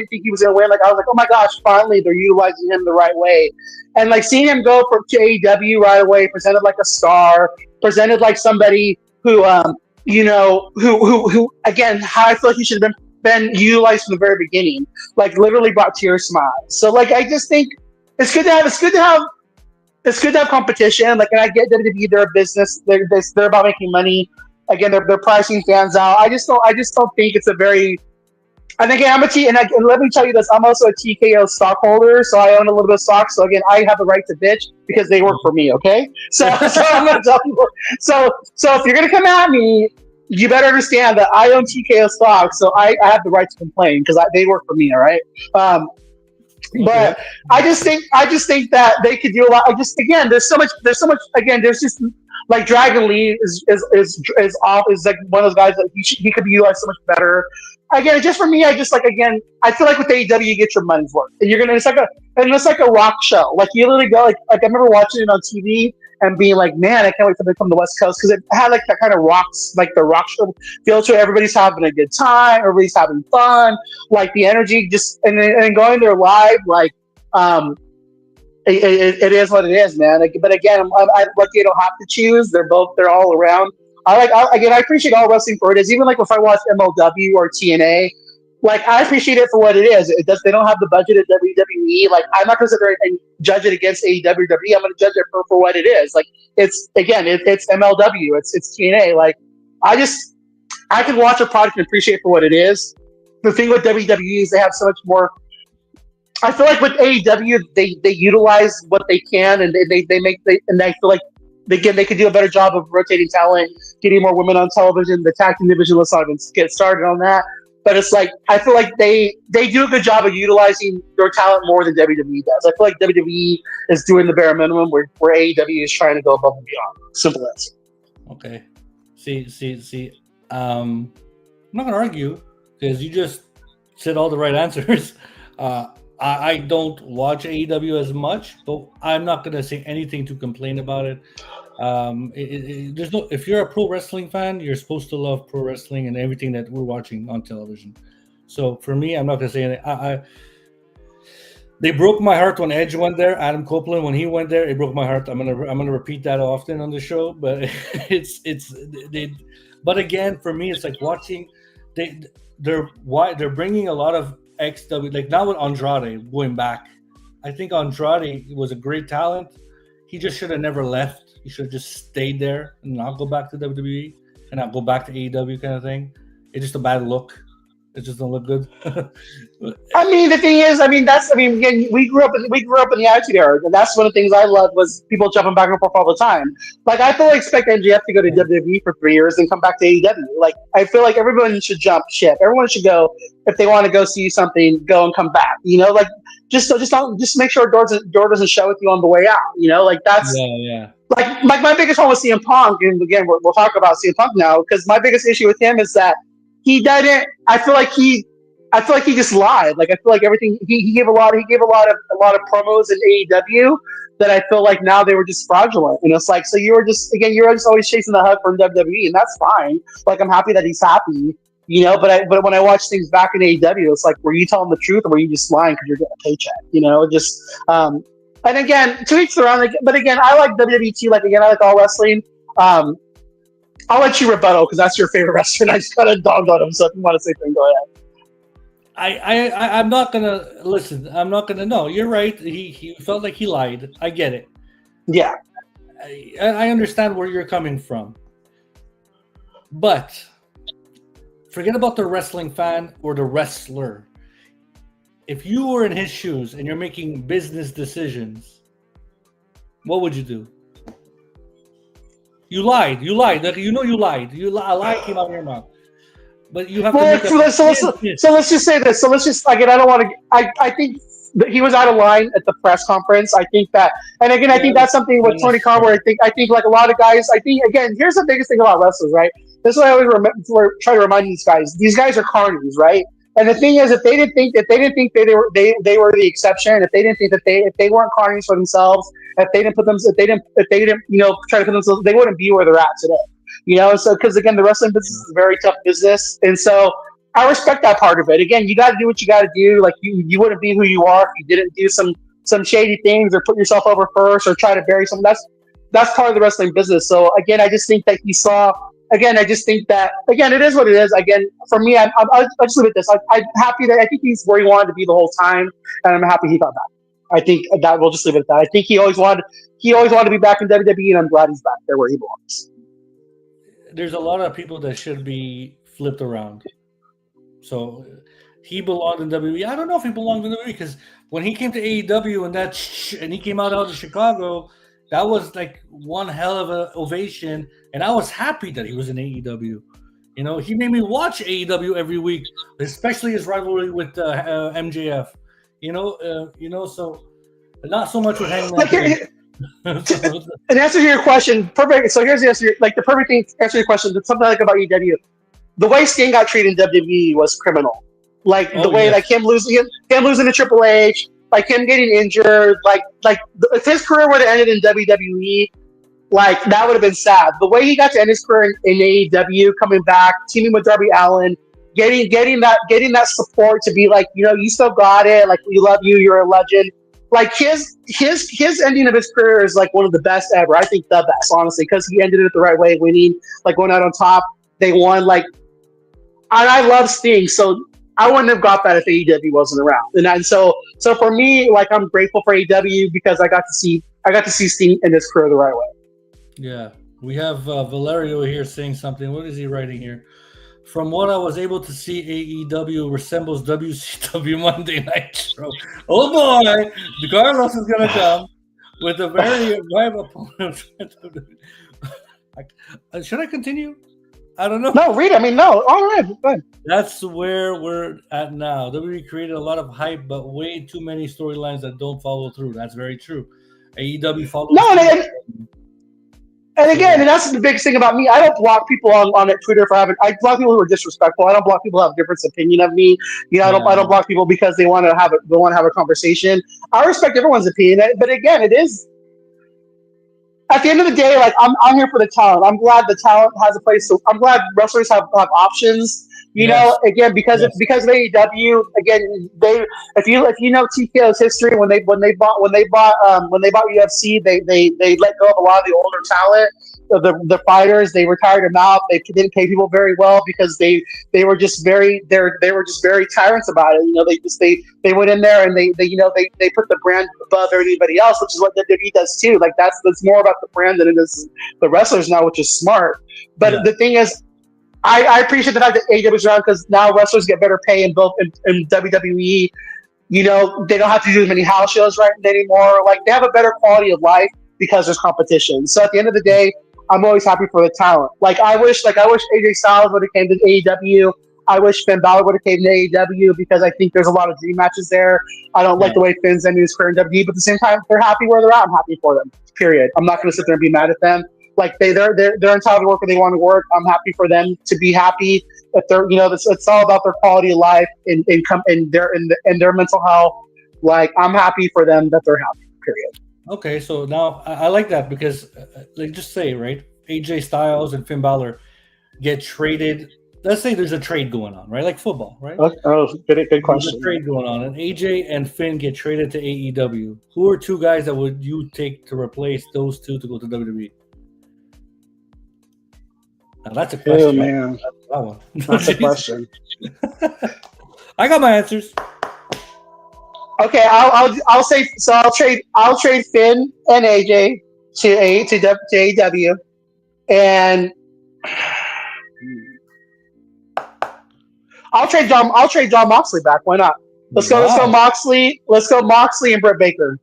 think he was going to win. Like I was like, oh my gosh, finally they're utilizing him the right way. And seeing him go to AEW right away, presented like a star, presented like somebody who again, how I feel like he should have been utilized from the very beginning. Like literally brought tears to my eyes. So I just think it's good to have competition. Like, and I get WWE, they're a business. They're about making money. Again, they're pricing fans out. I just don't think it's a very. And again, and let me tell you this, I'm also a TKO stockholder, so I own a little bit of stock. So again, I have the right to bitch because they work for me, okay? So I'm going to tell people. So if you're going to come at me, you better understand that I own TKO stock, so I have the right to complain because they work for me, all right? But I just think that they could do a lot. There's so much. Again, there's just like Dragon Lee is like one of those guys that he could be utilized so much better. Again, just for me, I feel like with AEW you get your money's worth, and it's like a rock show. Like you literally go like I remember watching it on TV, and being like, man, I can't wait for them to come to West Coast, because it had like that kind of rocks, like the rock show feel to it. Everybody's having a good time, everybody's having fun, like the energy just, and going there live, like, um, it is what it is, man. Like, but again, I like you don't have to choose. They're all around. Again, I appreciate all wrestling for it is. Even like if I watch MLW or TNA, like I appreciate it for what it is. They don't have the budget of WWE. Like I'm not going to sit there and judge it against AEW. I'm going to judge it for what it is. Like it's again, it's MLW. It's TNA. Like I can watch a product and appreciate it for what it is. The thing with WWE is they have so much more. I feel like with AEW, they utilize what they can, and and I feel like they could do a better job of rotating talent, getting more women on television. The tag team division, let's not even get started on that. But it's like I feel like they do a good job of utilizing their talent more than WWE does. I feel like WWE is doing the bare minimum, where AEW is trying to go above and beyond. Simple as. Okay. See. I'm not gonna argue because you just said all the right answers. I don't watch AEW as much, but I'm not gonna say anything to complain about it. There's no. If you're a pro wrestling fan, you're supposed to love pro wrestling and everything that we're watching on television. So for me, I'm not gonna say anything. They broke my heart when Edge went there. Adam Copeland, when he went there, it broke my heart. I'm gonna repeat that often on the show, but But again, for me, it's like watching. They're bringing a lot of XW, like now with Andrade going back. I think Andrade was a great talent. He just should have never left. He should have just stayed there and not go back to WWE and not go back to AEW kind of thing. It's just a bad look. It just don't look good. I mean, the thing is, again, we grew up in the Attitude Era, and that's one of the things I loved was people jumping back and forth all the time. Like, I fully expect MJF to go to WWE for 3 years and come back to AEW. Like, I feel like everyone should jump ship. Everyone should go if they want to go see something, go and come back. You know, like just make sure door doesn't shut with you on the way out. You know, like that's yeah. Like my biggest one was CM Punk, and again, we'll talk about CM Punk now because my biggest issue with him is that he didn't. I feel like he just lied. Like I feel like everything he gave a lot of promos in AEW that I feel like now they were just fraudulent. And it's like, so you were just always chasing the hug from WWE, and that's fine. Like I'm happy that he's happy, you know. But when I watch things back in AEW, it's like, were you telling the truth or were you just lying because you're getting a paycheck? You know, just and again, to each their own. Like, but again, I like WWE too. Like again, I like all wrestling. I'll let you rebuttal because that's your favorite wrestler. And I just got a dog on him, so if you want to say something, go ahead. I'm not gonna listen. I'm not gonna. No, you're right. He felt like he lied. I get it. Yeah, I understand where you're coming from, but forget about the wrestling fan or the wrestler. If you were in his shoes and you're making business decisions, what would you do? You lied. Like, you know you lied. A lie came out of your mouth. But you have to make so let's just say this. So let's just again. I don't want to. I think that he was out of line at the press conference. I think that, and again, I think that's something with Tony Khan where I think like a lot of guys. I think again, here's the biggest thing about wrestlers, right? This is what I always try to remind these guys. These guys are carnies, right? And the thing is, if they didn't think they were the exception, if they didn't think that if they weren't carnies for themselves, if they didn't try to put themselves, they wouldn't be where they're at today. You know, so because again, the wrestling business is a very tough business, and so I respect that part of it. Again, you got to do what you got to do. Like you wouldn't be who you are if you didn't do some shady things or put yourself over first or try to bury something. That's part of the wrestling business. So again, I just think that he saw. Again, I just think that again, it is what it is. Again, for me, I'll just leave it this. I'm happy that I think he's where he wanted to be the whole time, and I'm happy he got back. I think that we'll just leave it at that. I think he always wanted to be back in WWE, and I'm glad he's back there where he belongs. There's a lot of people that should be flipped around. So he belonged in WWE. I don't know if he belonged in WWE because when he came to AEW and he came out of Chicago, that was like one hell of an ovation, and I was happy that he was in AEW. You know, he made me watch AEW every week, especially his rivalry with MJF. So not so much with Hangman. In answer to your question, perfect. So here's the answer. Like the perfect thing to answer your question. Something like about EW. The way Sting got treated in WWE was criminal. Like the way like him losing to Triple H, like him getting injured, like if his career would have ended in WWE, Like that would have been sad. The way he got to end his career in AEW, coming back, teaming with Darby Allin, getting that support to be like, you still got it. Like we love you. You're a legend. Like his ending of his career is like one of the best ever. I think the best, honestly, because he ended it the right way, winning, like going out on top. They won. Like, and I love Sting, so I wouldn't have got that if AEW wasn't around. And so for me, like I'm grateful for AEW because I got to see Sting end his career the right way. Yeah, we have Valerio here saying something. What is he writing here? From what I was able to see, AEW resembles WCW Monday Nitro. Oh boy, the Carlos is gonna come with a very rival opponent. Should I continue? I don't know. No, read. I mean, no. All right, good. That's where we're at now. WWE created a lot of hype, but way too many storylines that don't follow through. That's very true. AEW follows. No, and again, and that's the biggest thing about me. I don't block people on Twitter for having. I block people who are disrespectful. I don't block people who have a different opinion of me. I don't block people because they want to have a conversation. I respect everyone's opinion, but again, it is. At the end of the day, like I'm here for the talent. I'm glad the talent has a place. So I'm glad wrestlers have options. Again, because of AEW. Again, if you know TKO's history, when they bought UFC, they let go of a lot of the older talent. The fighters, they retired them out. They didn't pay people very well because they were just very tyrants about it. They went in there and they put the brand above everybody else, which is what WWE does too. Like that's more about the brand than it is the wrestlers now, which is smart. But the thing is, I appreciate the fact that AEW is around because now wrestlers get better pay in WWE. They don't have to do as many house shows anymore. Like they have a better quality of life because there's competition. So at the end of the day, I'm always happy for the talent. Like I wish AJ Styles would have came to AEW. I wish Finn Balor would have came to AEW because I think there's a lot of dream matches there. I don't like the way Finn's ended his career in WWE, but at the same time, they're happy where they're at. I'm happy for them. Period. I'm not going to sit there and be mad at them. Like they're entitled to work where they want to work. I'm happy for them to be happy. If they're it's all about their quality of life and income and their mental health. Like I'm happy for them that they're happy. Period. Okay, so now I like that because, like, just say AJ Styles and Finn Balor get traded. Let's say there's a trade going on, right? Like football, right? Oh, good question. There's a trade going on, and AJ and Finn get traded to AEW. Who are two guys that would you take to replace those two to go to WWE? Now that's a question. Oh man, that's a question. I got my answers. Okay, I'll say so. I'll trade Finn and AJ to AEW, and I'll trade John Moxley back. Why not? Let's go Moxley. Let's go Moxley and Britt Baker.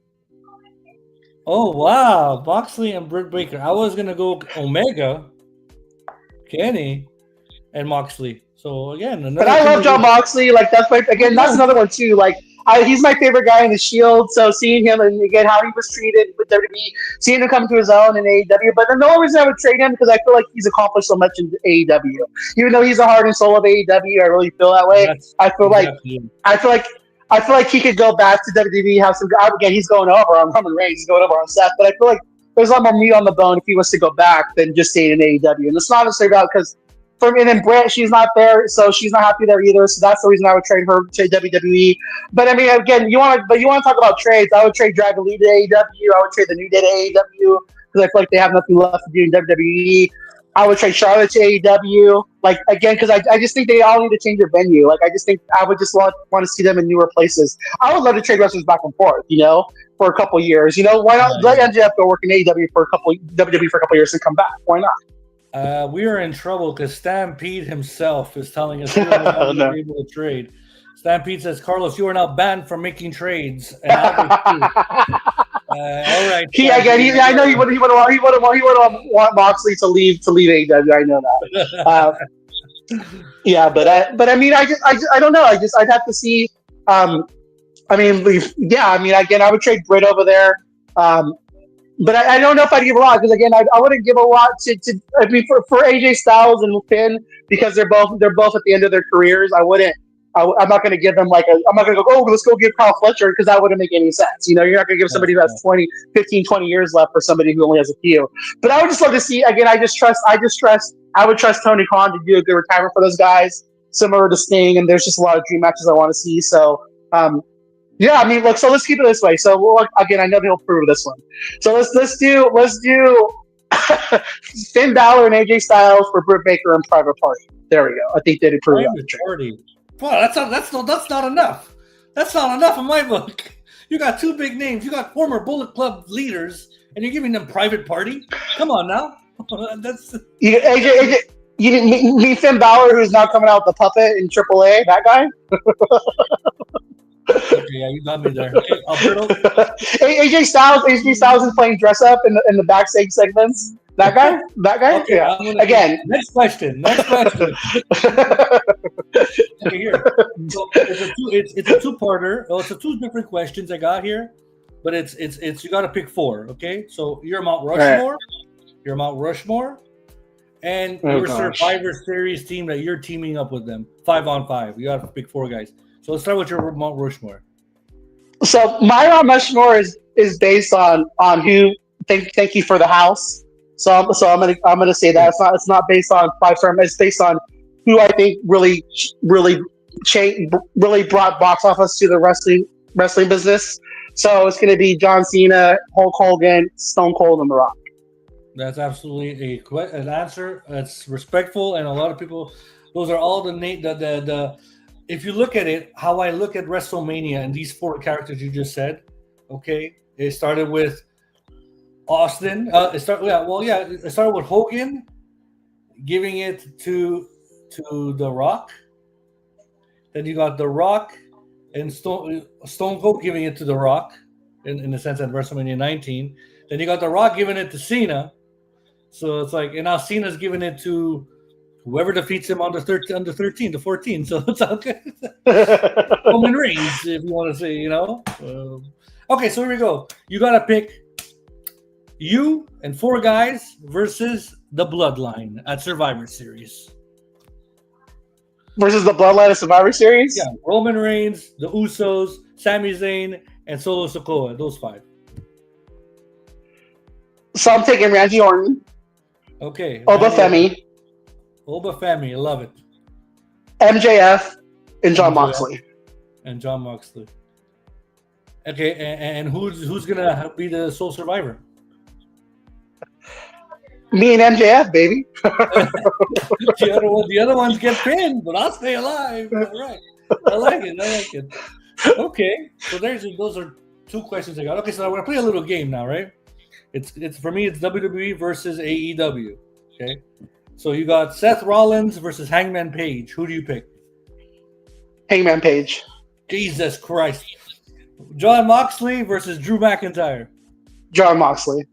Oh wow, Moxley and Britt Baker. I was gonna go Omega, Kenny, and Moxley. So again, but I love John Moxley. Like that's another one too. Like he's my favorite guy in the Shield. So seeing him and again how he was treated with WWE, seeing him come to his own in AEW. But the only reason I would trade him because I feel like he's accomplished so much in AEW. Even though he's the heart and soul of AEW, I really feel that way. I feel like he could go back to WWE. Have some again. He's going over on Roman Reigns. He's going over on Seth. But I feel like there's a lot more meat on the bone if he was to go back than just staying in AEW. And it's not necessarily about because. And then Britt, she's not there, so she's not happy there either. So that's the reason I would trade her to WWE. But I mean, again, you want to talk about trades? I would trade Dragon Lee to AEW. I would trade the New Day to AEW because I feel like they have nothing left to do in WWE. I would trade Charlotte to AEW. Like again, because I just think they all need to change their venue. Like I just think I would just want to see them in newer places. I would love to trade wrestlers back and forth. For a couple years. Why not let MJF go work in AEW for a couple years and come back? Why not? We are in trouble because Stampede himself is telling us we're not able to trade. Stampede says, "Carlos, you are now banned from making trades." And all right. I know he would want Moxley to leave AEW. I know that. But I mean, I don't know. I'd have to see. I would trade Britt over there. But I don't know if I'd give a lot because again I wouldn't give a lot for AJ Styles and Finn because they're both at the end of their careers. I wouldn't I'm not going to give them I'm not going to go, oh, let's go give Kyle Fletcher, because that wouldn't make any sense. You're not going to give somebody who has 20 years left for somebody who only has a few. But I would just love to see, again, I would trust Tony Khan to do a good retirement for those guys, similar to Sting, and there's just a lot of dream matches I want to see. So, yeah, I mean, look, so let's keep it this way. So, again, I know they'll prove this one. So let's do Finn Balor and AJ Styles for Britt Baker and Private Party. There we go. I think they'd approve Private Party. Wow, that's not enough. That's not enough in my book. You got two big names. You got former Bullet Club leaders, and you're giving them Private Party. Come on now. That's AJ. You mean Finn Balor, who's now coming out with the puppet in AAA? That guy. Okay, yeah, you got me there. Okay, Alberto. AJ Styles is playing dress up in the backstage segments. That guy. Okay, yeah. Again. Next question. Okay, here. So it's a two-parter. Oh, it's two different questions I got here, but it's you got to pick four. Okay, so you're Mount Rushmore. Your Mount Rushmore, and your Survivor Series team that you're teaming up with them 5-on-5. You got to pick four guys. So let's start with your Mount Rushmore. So my Mount Rushmore is based on who. Thank you for the house. So I'm gonna say that it's not based on 5-star. It's based on who I think really brought box office to the wrestling business. So it's gonna be John Cena, Hulk Hogan, Stone Cold, and The Rock. That's absolutely an answer that's respectful, and a lot of people. Those are all the. If you look at it, how I look at WrestleMania and these four characters you just said, okay, it started with Austin. It started with Hogan giving it to The Rock. Then you got The Rock and Stone Cold giving it to The Rock in the sense at WrestleMania 19. Then you got The Rock giving it to Cena. So it's like, and now Cena's giving it to whoever defeats him on the 13 to 14. So it's okay. Roman Reigns, if you want to say, Okay, so here we go. You got to pick you and four guys versus the Bloodline at Survivor Series. Versus the Bloodline at Survivor Series? Yeah, Roman Reigns, the Usos, Sami Zayn, and Solo Sikoa. Those five. So I'm taking Randy Orton. Okay. Obafemi, I love it. MJF, and Jon Moxley. Okay, and who's gonna be the sole survivor? Me and MJF, baby. The other ones get pinned, but I'll stay alive. All right. I like it. Okay, so those are two questions I got. Okay, so I'm gonna play a little game now, right? It's for me. It's WWE versus AEW. Okay, so you got Seth Rollins versus Hangman Page. Who do you pick? Hangman Page. Jesus Christ. Jon Moxley versus Drew McIntyre. Jon Moxley.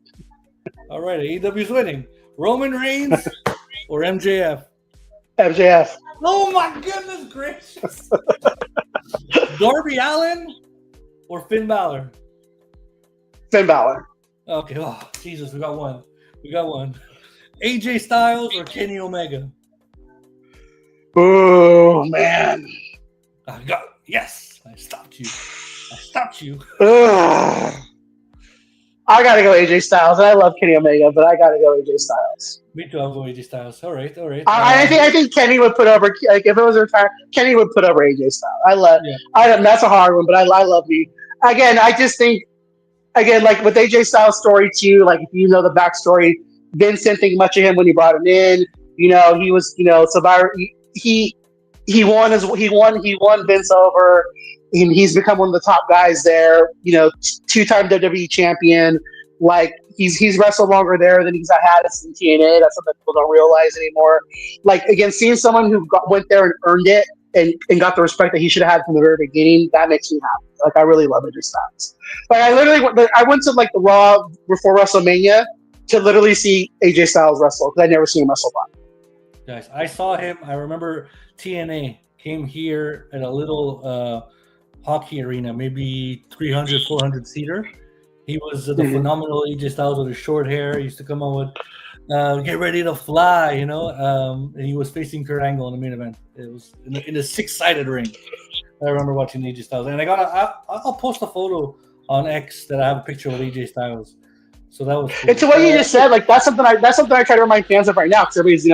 All right, AEW's winning. Roman Reigns or MJF? MJF. Oh my goodness gracious. Darby Allin or Finn Balor? Finn Balor. Okay, oh Jesus, we got one. AJ Styles or Kenny Omega? Oh man. Yes, I stopped you. I gotta go AJ Styles. I love Kenny Omega, but I gotta go AJ Styles. Me too. I'll go AJ Styles. All right. I think Kenny would put over, like, if it was a retire, Kenny would put over AJ Styles. That's a hard one, but I love me. Again, I just think, like with AJ Styles' story too, like if you know the backstory, Vince didn't think much of him when he brought him in. He was, Survivor. He won Vince over. He's become one of the top guys there. Two-time WWE champion. Like he's wrestled longer there than he's had us in TNA. That's something people don't realize anymore. Like again, seeing someone who went there and earned it and got the respect that he should have had from the very beginning, that makes me happy. Like I really love AJ Styles. Like I went to like the Raw before WrestleMania to literally see AJ Styles wrestle because I'd never seen him wrestle live. Guys, I saw him. I remember TNA came here at a little hockey arena, maybe 300, 400 seater. He was the phenomenal AJ Styles with his short hair. He used to come out with Get ready to fly, and he was facing Kurt Angle in the main event. It was in a six-sided ring. I remember watching AJ Styles, and I'll post a photo on X that I have a picture of AJ Styles. So that was cool. And to what you just said, like that's something I try to remind fans of right now, because everybody's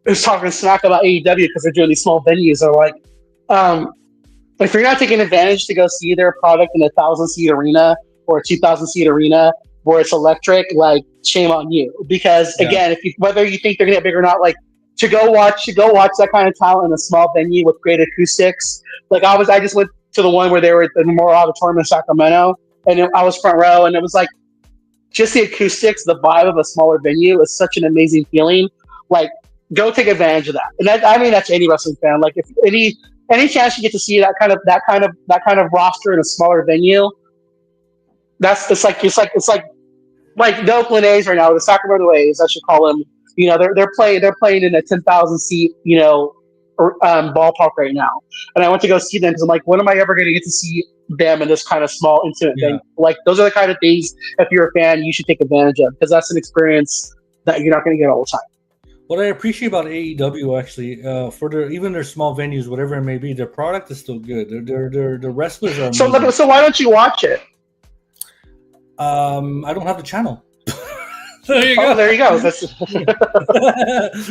is talking smack about AEW because they're doing these small venues. Or like, um, if you're not taking advantage to go see their product in a 1,000-seat arena or a 2,000-seat arena where it's electric, like shame on you. Because Yeah. again, whether you think they're gonna get big or not, like to go watch that kind of talent in a small venue with great acoustics. Like I just went to the one where they were at the Memorial Auditorium in Sacramento, and I was front row, and it was like just the acoustics, the vibe of a smaller venue is such an amazing feeling. Like, go take advantage of that. And I mean that's any wrestling fan. Like, if any chance you get to see that kind of roster in a smaller venue, it's like the Oakland A's right now, the Sacramento A's, I should call them. They're playing in a 10,000 seat ballpark right now, and I went to go see them because I'm like, when am I ever going to get to see them in this kind of small, intimate Yeah. thing? Like, those are the kind of things, if you're a fan, you should take advantage of, because that's an experience that you're not going to get all the time. What I appreciate about AEW actually, for even their small venues, whatever it may be, their product is still good. The wrestlers are amazing. So why don't you watch it? I don't have the channel. There you go. There you go.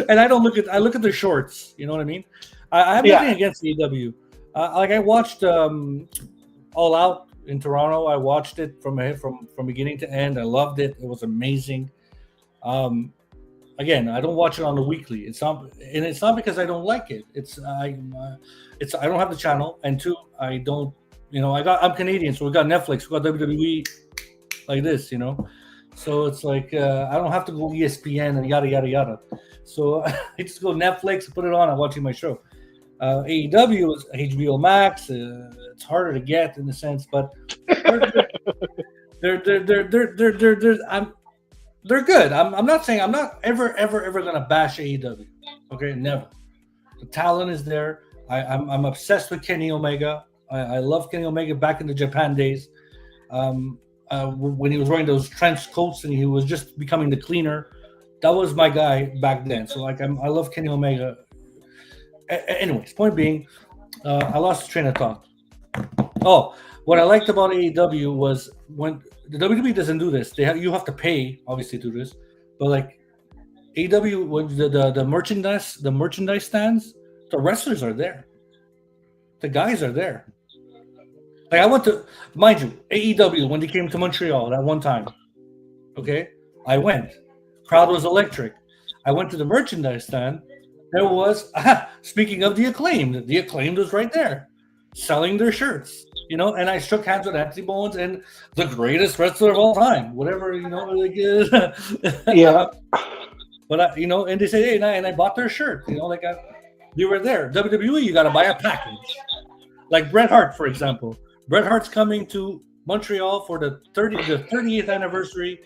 And I look at the shorts. You know what I mean? I have nothing against AEW. Like, I watched All Out in Toronto. I watched it from beginning to end. I loved it. It was amazing. Again, I don't watch it on the weekly. It's not because I don't like it. I don't have the channel, and two, I don't. I'm Canadian, so we got Netflix, we got WWE, like this. So it's like I don't have to go ESPN and yada yada yada. So I just go Netflix, put it on, I'm watching my show. AEW is HBO Max. It's harder to get in a sense, but they're good. I'm not saying I'm not ever gonna bash AEW. Okay, never. The talent is there. I'm obsessed with Kenny Omega. I love Kenny Omega back in the Japan days. When he was wearing those trench coats and he was just becoming the cleaner, that was my guy back then. So like I love Kenny Omega. Anyways, point being, I lost the train of thought. Oh, what I liked about AEW was when the WWE doesn't do this. You have to pay obviously to this, but like AEW, when the merchandise stands, the wrestlers are there, the guys are there. Like, I went to, mind you, AEW when they came to Montreal that one time. Okay, I went. Crowd was electric. I went to the merchandise stand. There was, speaking of the Acclaimed was right there, selling their shirts. And I shook hands with Anthony Bowens and the greatest wrestler of all time, whatever like. Yeah. But and they say, hey, and I bought their shirt. They were there. WWE, you got to buy a package. Like Bret Hart, for example. Bret Hart's coming to Montreal for the 38th anniversary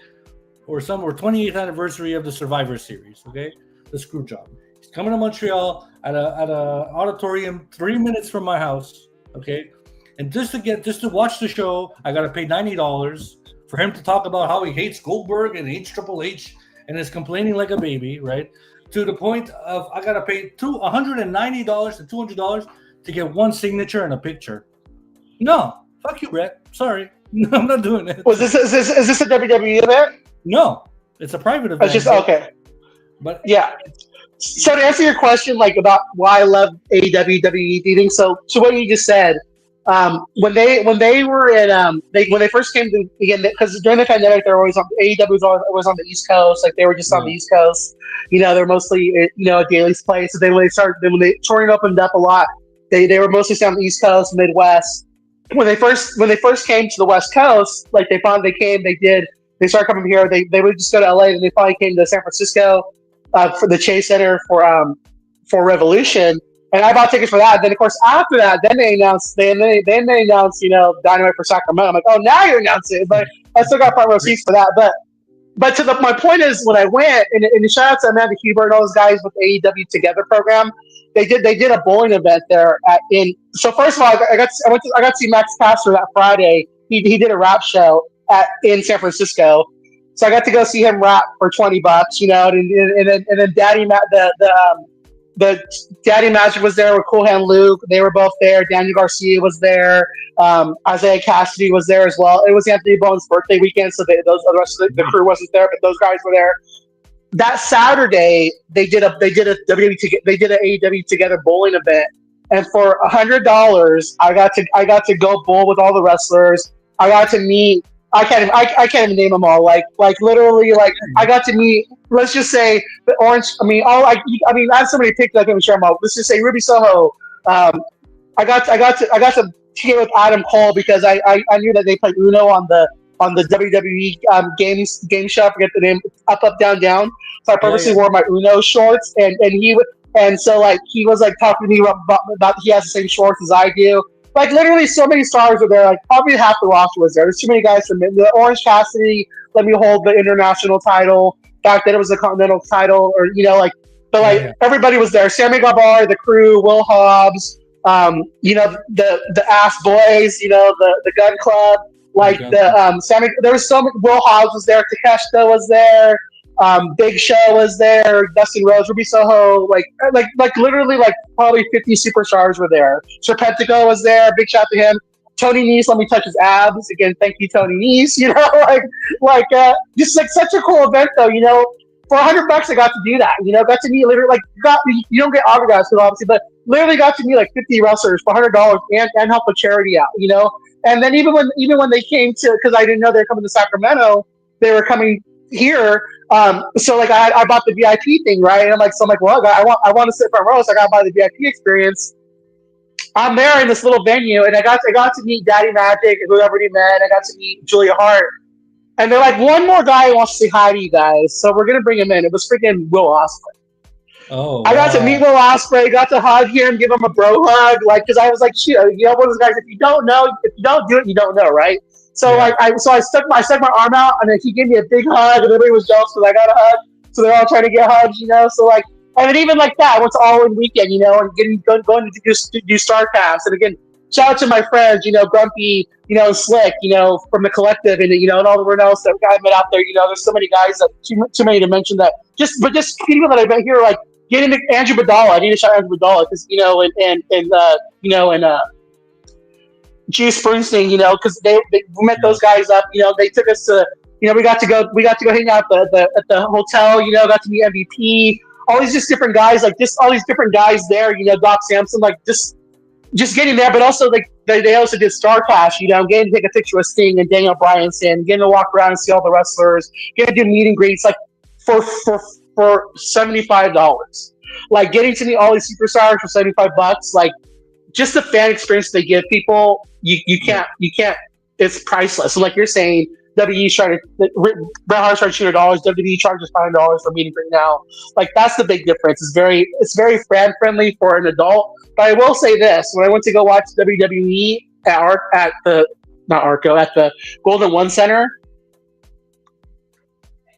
or 28th anniversary of the Survivor Series. Okay, the screw job. He's coming to Montreal at a auditorium 3 minutes from my house. Okay, and just to watch the show, I got to pay $90 for him to talk about how he hates Goldberg and hates Triple H and is complaining like a baby, right? To the point of I got to pay $190 to $200 to get one signature and a picture. No, fuck you, Brett. Sorry, no, I'm not doing it. Is this a WWE event? No, it's a private event. It's just okay. But yeah. So to answer your question, like about why I love AEW, WWE thing. So to what you just said, when they were in when they first came to again, because during the pandemic they're always on AEW was always on the East Coast. Like, they were just on the East Coast. They're mostly a Daly's place. So when touring opened up a lot, they were mostly on the East Coast, Midwest. When they first came to the West Coast, like they started coming here. They would just go to LA, and they finally came to San Francisco for the Chase Center for Revolution. And I bought tickets for that. Then of course after that, then they announced Dynamite for Sacramento. I'm like, oh, now you're announcing it, but I still got front row seats for that. But my point is, when I went, and shout out to Amanda Huber and all those guys with the AEW Together program. They did a bowling event there so first of all, I got to see Max Caster that Friday. He did a rap show in San Francisco, So I got to go see him rap for $20, and then the Daddy Magic was there with Cool Hand Luke. They were both there. Daniel Garcia was there. Isaiah Cassidy was there as well. It was Anthony Bone's birthday weekend, so the rest of the crew wasn't there, but those guys were there. That Saturday, they did a AEW Together bowling event, and for $100, I got to go bowl with all the wrestlers. I got to meet. I can't even name them all. Like literally, like I got to meet. Let's just say the Orange. I mean, I have so many pictures I can share them all. Let's just say Ruby Soho. I got to team with Adam Cole because I knew that they played Uno on the WWE game show. I forget the name. Up, up, down, down. So I purposely wore my Uno shorts, and so like he was like talking to me about he has the same shorts as I do. Like literally, so many stars were there. Like probably half the roster was there. There's too many guys from the Orange Cassidy. Let me hold the international title. Back then it was the Continental title, or everybody was there. Sammy Guevara, the crew, Will Hobbs. The Ass Boys. The Gun Club. Sammy. There was so many. Will Hobbs was there. Takeshita was there. Big Show was there, Dustin Rhodes, Ruby Soho, like literally like probably 50 superstars were there. Serpentico was there, big shout to him. Tony Nese, let me touch his abs again. Thank you, Tony Nese. Just like such a cool event though. For $100, I got to do that. Got to meet literally you don't get autographs, obviously, but literally got to meet like 50 wrestlers for $100 and help a charity out. And then even when they came to, because I didn't know they were coming to Sacramento, they were coming here. So like I bought the VIP thing, right? And I'm like, well, I want to sit front row, so I got to buy the VIP experience. I'm there in this little venue, and I got to meet Daddy Magic, who I've already met. I got to meet Julia Hart, and they're like, one more guy wants to say hi to you guys, so we're gonna bring him in. It was freaking Will Ospreay. Oh, I got to meet Will Ospreay, got to hug him, give him a bro hug, because I was like, shit, one of those guys. If you don't do it, you don't know, right? So I stuck my arm out, and then he gave me a big hug, and everybody was jealous because I got a hug. So they're all trying to get hugs, So like, and then even like that, I went to All In Weekend, and going to do StarCast. And again, shout out to my friends, Grumpy, Slick, from the collective, and and all everyone else that I met out there. There's so many guys that too many to mention that. Just people that I met here, like getting into Andrew Badala. I need to shout out Andrew Badala because and Juice Springsteen, because we met those guys up. They took us to, we got to go hang out at the hotel. Got to meet MVP. All these just different guys, all these different guys there. Doc Samson, just getting there, but also they also did StarClash. Getting to take a picture with Sting and Daniel Bryanson, getting to walk around and see all the wrestlers, getting to do meet and greets for $75. Getting to meet all these superstars for $75. Just the fan experience they give people, you can't. It's priceless. So like you're saying, WWE's trying to Bret Hart's trying to $200. WWE charges $5 for meeting right now. That's the big difference. It's very fan friendly for an adult. But I will say this: when I went to go watch WWE at the Golden One Center,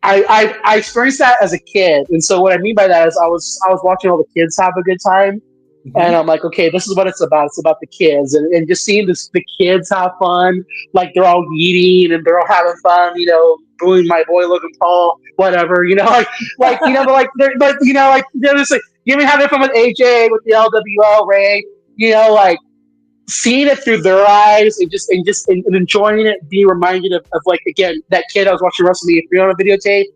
I experienced that as a kid. And so what I mean by that is I was watching all the kids have a good time. Mm-hmm. And I'm like, okay, this is what it's about. It's about the kids, and just seeing the kids have fun. They're all eating and they're all having fun. Booing my boy Logan Paul, whatever. But they're just even having fun with AJ, with the LWO, Ray. Seeing it through their eyes and enjoying it, being reminded of again that kid I was watching WrestleMania 3 on a videotape.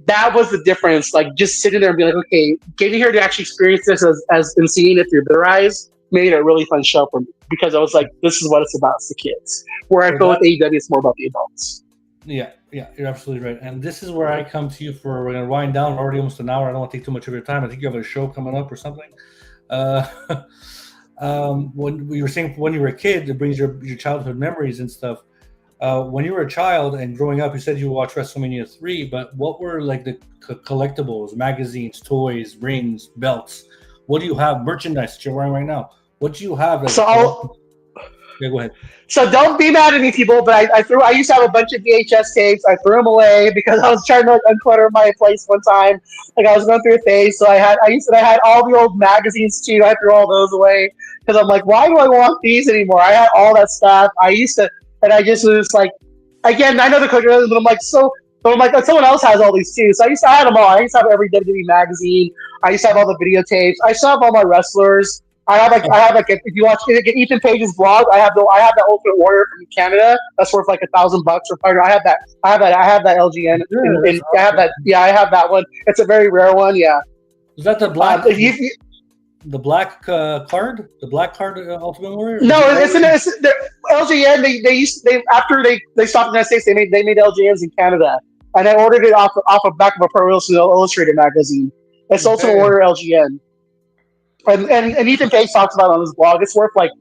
That was the difference. Just sitting there and being like, okay, getting here to actually experience this as and seeing it through their eyes made it a really fun show for me, because I was like, this is what it's about. It's the kids. Where I feel with AEW, it's more about the adults. Yeah, you're absolutely right. And this is where I come to you for. We're gonna wind down. We're already almost an hour. I don't want to take too much of your time. I think you have a show coming up or something. When you were saying when you were a kid, it brings your childhood memories and stuff. When you were a child and growing up, you said you watched WrestleMania 3, but what were the collectibles, magazines, toys, rings, belts? What do you have? Merchandise that you're wearing right now. What do you have? Yeah, go ahead. So don't be mad at me, people, but I used to have a bunch of VHS tapes. I threw them away because I was trying to unclutter my place one time. I was going through a phase, so I had all the old magazines too. I threw all those away because I'm like, why do I want these anymore? I had all that stuff. And I just was again, I know the cookie, but I'm like, so But I'm like, someone else has all these too. So I had them all. I used to have every WWE magazine. I used to have all the videotapes. I still have all my wrestlers. If you watch Ethan Page's vlog, I have that Ultimate Warrior from Canada. That's worth like $1,000 for fighter. I have that LGN. Yeah, that's I have awesome. that. Yeah, I have that one. It's a very rare one. Yeah. Is that the black? If you, The black card, the black card, Ultimate Warrior. no, it's the LGN. They after they stopped in the United States. They made LGNs in Canada, and I ordered it off of back of a Pro Wrestling Illustrated magazine. It's Ultimate Okay. Warrior LGN, and Ethan Page talks about it on his blog. It's worth like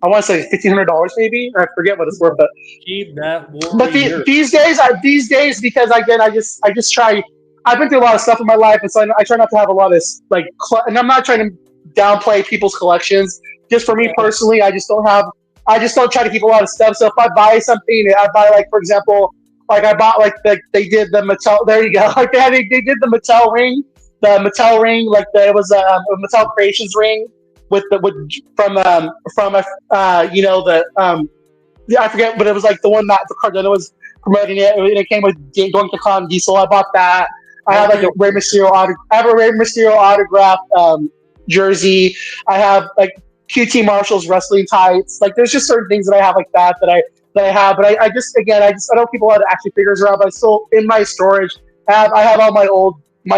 I want to say $1,500 maybe. I forget what it's worth, but Keep that warrior. these days because again I just try. I've been through a lot of stuff in my life, and so I try not to have a lot of like. And I'm not trying to downplay people's collections. Just for me personally, I just don't have. I just don't try to keep a lot of stuff. So if I buy something, I buy like for example, like I bought like they did the Mattel. There you go. Like they did the Mattel ring, like it was a Mattel Creations ring with you know yeah, I forget, but it was like the one that the Cardano was promoting it. And it came with Donkey Kong Diesel. I bought that. I have like a Rey Mysterio autograph jersey. I have like QT Marshall's wrestling tights. Like there's just certain things that I have like that I have. But I don't keep a lot of action figures around. But I still in my storage I have all my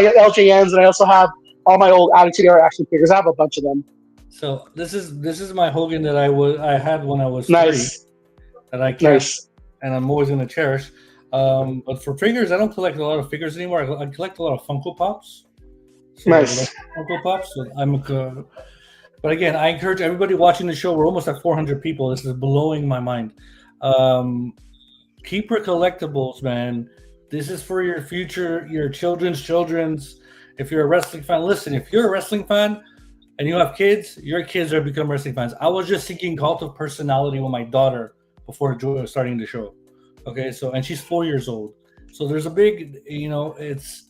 LJNs, and I also have all my old Attitude Era action figures. I have a bunch of them. So this is my Hogan that I had when I was Nice. 3 that I kept, Nice. and I'm always gonna cherish. But for figures, I don't collect a lot of figures anymore. I collect a lot of Funko Pops. So Nice. Funko Pops. So but again, I encourage everybody watching the show. We're almost at 400 people. This is blowing my mind. Keep your collectibles, man. This is for your future, your children's. If you're a wrestling fan, listen. If you're a wrestling fan and you have kids, your kids are become wrestling fans. I was just seeking cult of personality with my daughter before starting the show. Okay, so and she's 4 years old. So there's a big, it's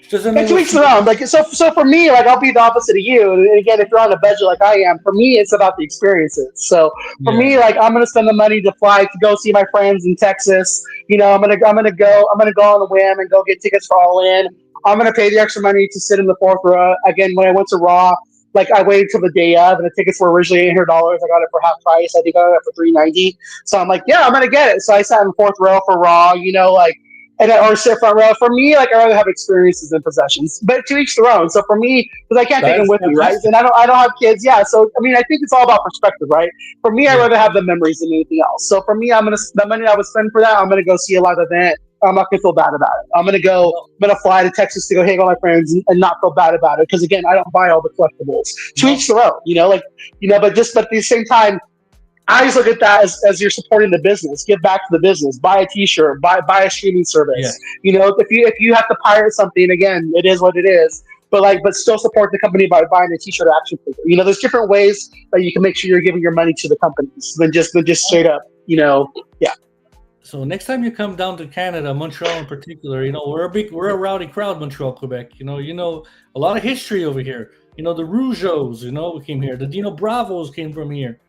just And to each their own. Like so for me, like I'll be the opposite of you. And again, if you're on a budget like I am, for me it's about the experiences. So for me, like I'm gonna spend the money to fly to go see my friends in Texas. I'm gonna go on a whim and go get tickets for All In. I'm gonna pay the extra money to sit in the fourth row. Again, when I went to Raw, like I waited till the day of, and the tickets were originally $800. I got it for half price. I think I got it for $390. So I'm like, yeah, I'm gonna get it. So I sat in the fourth row for Raw. Or sit front row. For me, like I rather have experiences than possessions. But to each their own. So for me, because I can't take them with me, right? And I don't have kids. Yeah. So I mean, I think it's all about perspective, right? For me, I'd rather have the memories than anything else. So for me, the money I would spend for that, I'm gonna go see a live event. I'm not gonna feel bad about it. I'm gonna fly to Texas to go hang out with my friends and not feel bad about it. Because again, I don't buy all the collectibles. To each their own, but at the same time, I just look at that as you're supporting the business. Give back to the business. Buy a T-shirt. Buy a streaming service. Yeah. If you have to pirate something, again, it is what it is. But still support the company by buying a T-shirt or action figure. There's different ways that you can make sure you're giving your money to the companies than just straight up. Yeah. So next time you come down to Canada, Montreal in particular, we're a rowdy crowd, Montreal, Quebec. A lot of history over here. The Rougeos, we came here. The Dino Bravos came from here.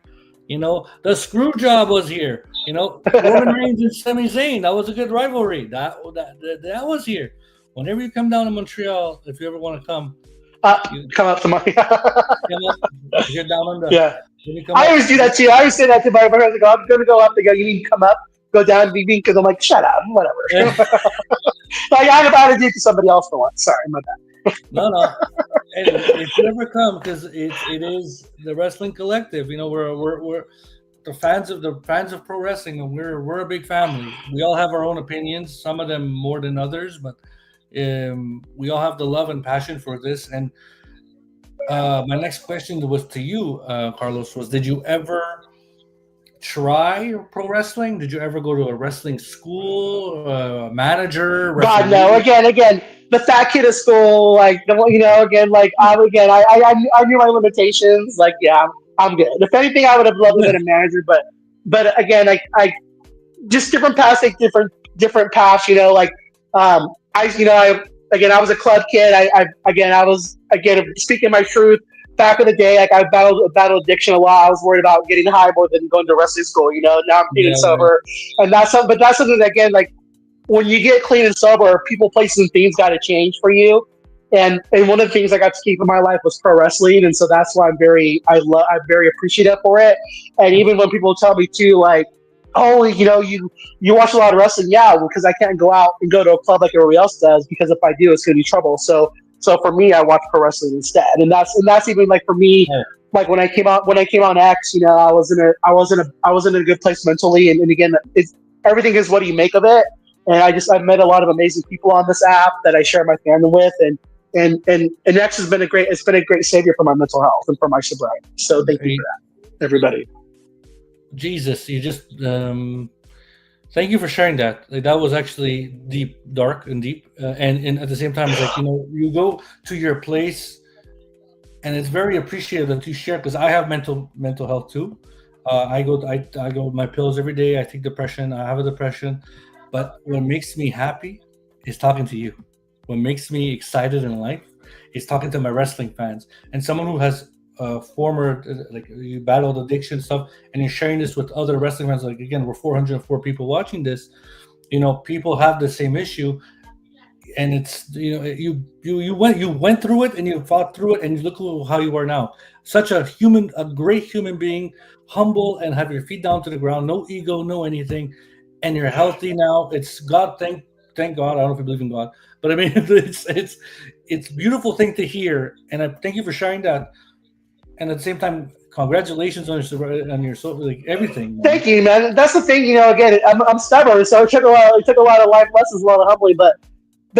The screw job was here. Roman Reigns and Sami Zayn. That was a good rivalry. That was here. Whenever you come down to Montreal, if you ever want to come, come up to my. You're down under. Yeah. I always do that too. I always say that to my friends. I go, I'm going to go up. They go, you need to come up, go down, be mean, because I'm like, shut up, whatever. Like I had to do it to somebody else for once. Sorry, my bad. No. And if you ever come, because it is the wrestling collective. We're the fans of pro wrestling, and we're a big family. We all have our own opinions. Some of them more than others, but we all have the love and passion for this. And my next question was to you, Carlos. Did you ever try pro wrestling? Did you ever go to a wrestling school, manager? God, no. Again, the fat kid of school, like again, like I knew my limitations. Like, yeah, I'm good. If anything, I would have loved to be a manager, but again, I just different paths, like different paths. I was a club kid. I was speaking my truth. Back in the day, like I battled addiction a lot. I was worried about getting high more than going to wrestling school. Now I'm feeling sober, and that's something that, again, like when you get clean and sober, people, places, and things got to change for you. And one of the things I got to keep in my life was pro wrestling, and so that's why I'm very appreciative for it. And even when people tell me too, like, oh, you watch a lot of wrestling, yeah, well, because I can't go out and go to a club like everybody else does, because if I do, it's gonna be trouble. So for me, I watch pro wrestling instead, and that's even like for me, Oh, like when I came on X, I was in a good place mentally, and again, everything is what you make of it. And I've met a lot of amazing people on this app that I share my fandom with, and X has been a great savior for my mental health and for my sobriety. So thank you for that, everybody. Jesus, you just thank you for sharing that. Like, that was actually deep, dark, and deep, and at the same time, it's like, you go to your place, and it's very appreciative that you share, because I have mental health too. I go with my pills every day. I take depression. I have a depression, but what makes me happy is talking to you. What makes me excited in life is talking to my wrestling fans, and someone who has former, like, you battled addiction stuff, and you're sharing this with other wrestling fans. Like, again, we're 404 people watching this. People have the same issue, and it's, you went through it, and you fought through it, and you look how you are now. Such a great human being, humble, and have your feet down to the ground, no ego, no anything, and you're healthy now. It's God. Thank God. I don't know if you believe in God, but I mean, it's beautiful thing to hear, and I thank you for sharing that. And at the same time, congratulations on your like everything, man. Thank you, man. That's the thing, again, I'm stubborn, so it took a lot of life lessons, a lot of humbling, but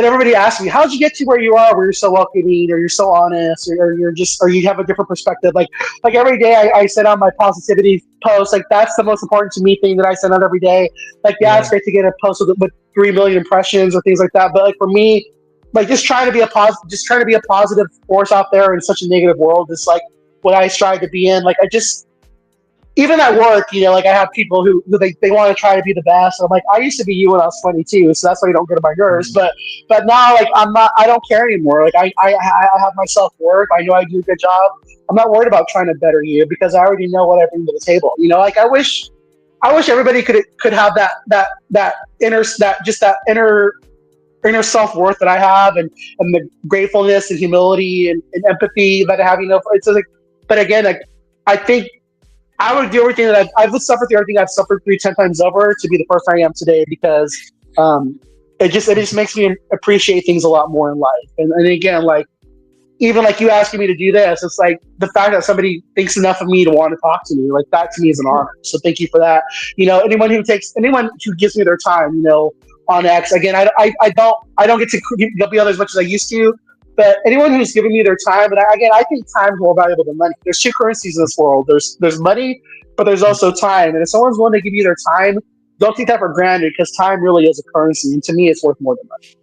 everybody asks me, how'd you get to where you are, where you're so welcoming, or you're so honest, or you have a different perspective. Like every day I send out my positivity post. Like, that's the most important to me thing that I send out every day. Like, yeah, Yeah, it's great to get a post with 3 million impressions or things like that. But like for me, like just trying to be a positive force out there in such a negative world is like what I strive to be in. Like, I just, even at work, like I have people who they want to try to be the best. I'm like, I used to be you when I was 22, so that's why you don't get on my nerves. mhm, But now, like, I'm not. I don't care anymore. Like, I have my self worth. I know I do a good job. I'm not worried about trying to better you because I already know what I bring to the table. Like, I wish everybody could have that inner self worth that I have, and the gratefulness and humility and empathy that I have. It's like, but again, like, I think I would do everything that I've suffered through everything I've suffered through 10 times over to be the person I am today, because um, it just makes me appreciate things a lot more in life. And again, like, even like you asking me to do this, it's like the fact that somebody thinks enough of me to want to talk to me, like, that to me is an honor. So thank you for that. Anyone who gives me their time, on X. Again, I don't get to help you out as much as I used to, but anyone who's giving me their time, and I think time is more valuable than money. There's two currencies in this world. There's money, but there's also time. And if someone's willing to give you their time, don't take that for granted, because time really is a currency, and to me, it's worth more than money.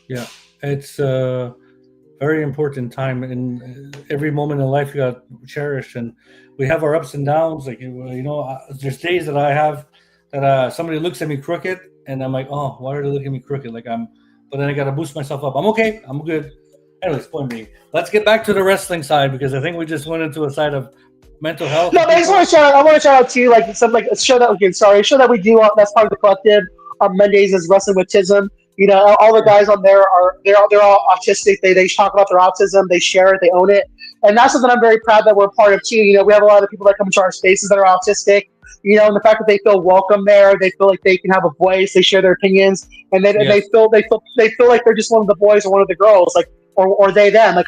yeah, it's very important time in every moment in life. You got to cherish, and we have our ups and downs. Like, there's days that I have that somebody looks at me crooked, and I'm like, oh, why are they looking at me crooked? Like, but then I got to boost myself up. I'm okay. I'm good. Anyways, point me. Let's get back to the wrestling side, because I think we just went into a side of mental health No, and but I just people. want to shout out. I want to shout out to you, like, some, like, a show that a show that we do. That's part of the collective on Mondays is Wrestling with Tism. All the guys on there they're all autistic. They talk about their autism. They share it. They own it, and that's something I'm very proud that we're a part of too. We have a lot of people that come into our spaces that are autistic. And the fact that they feel welcome there, they feel like they can have a voice. They share their opinions, and they Yes, feel like they're just one of the boys or one of the girls, like, or they them. Like,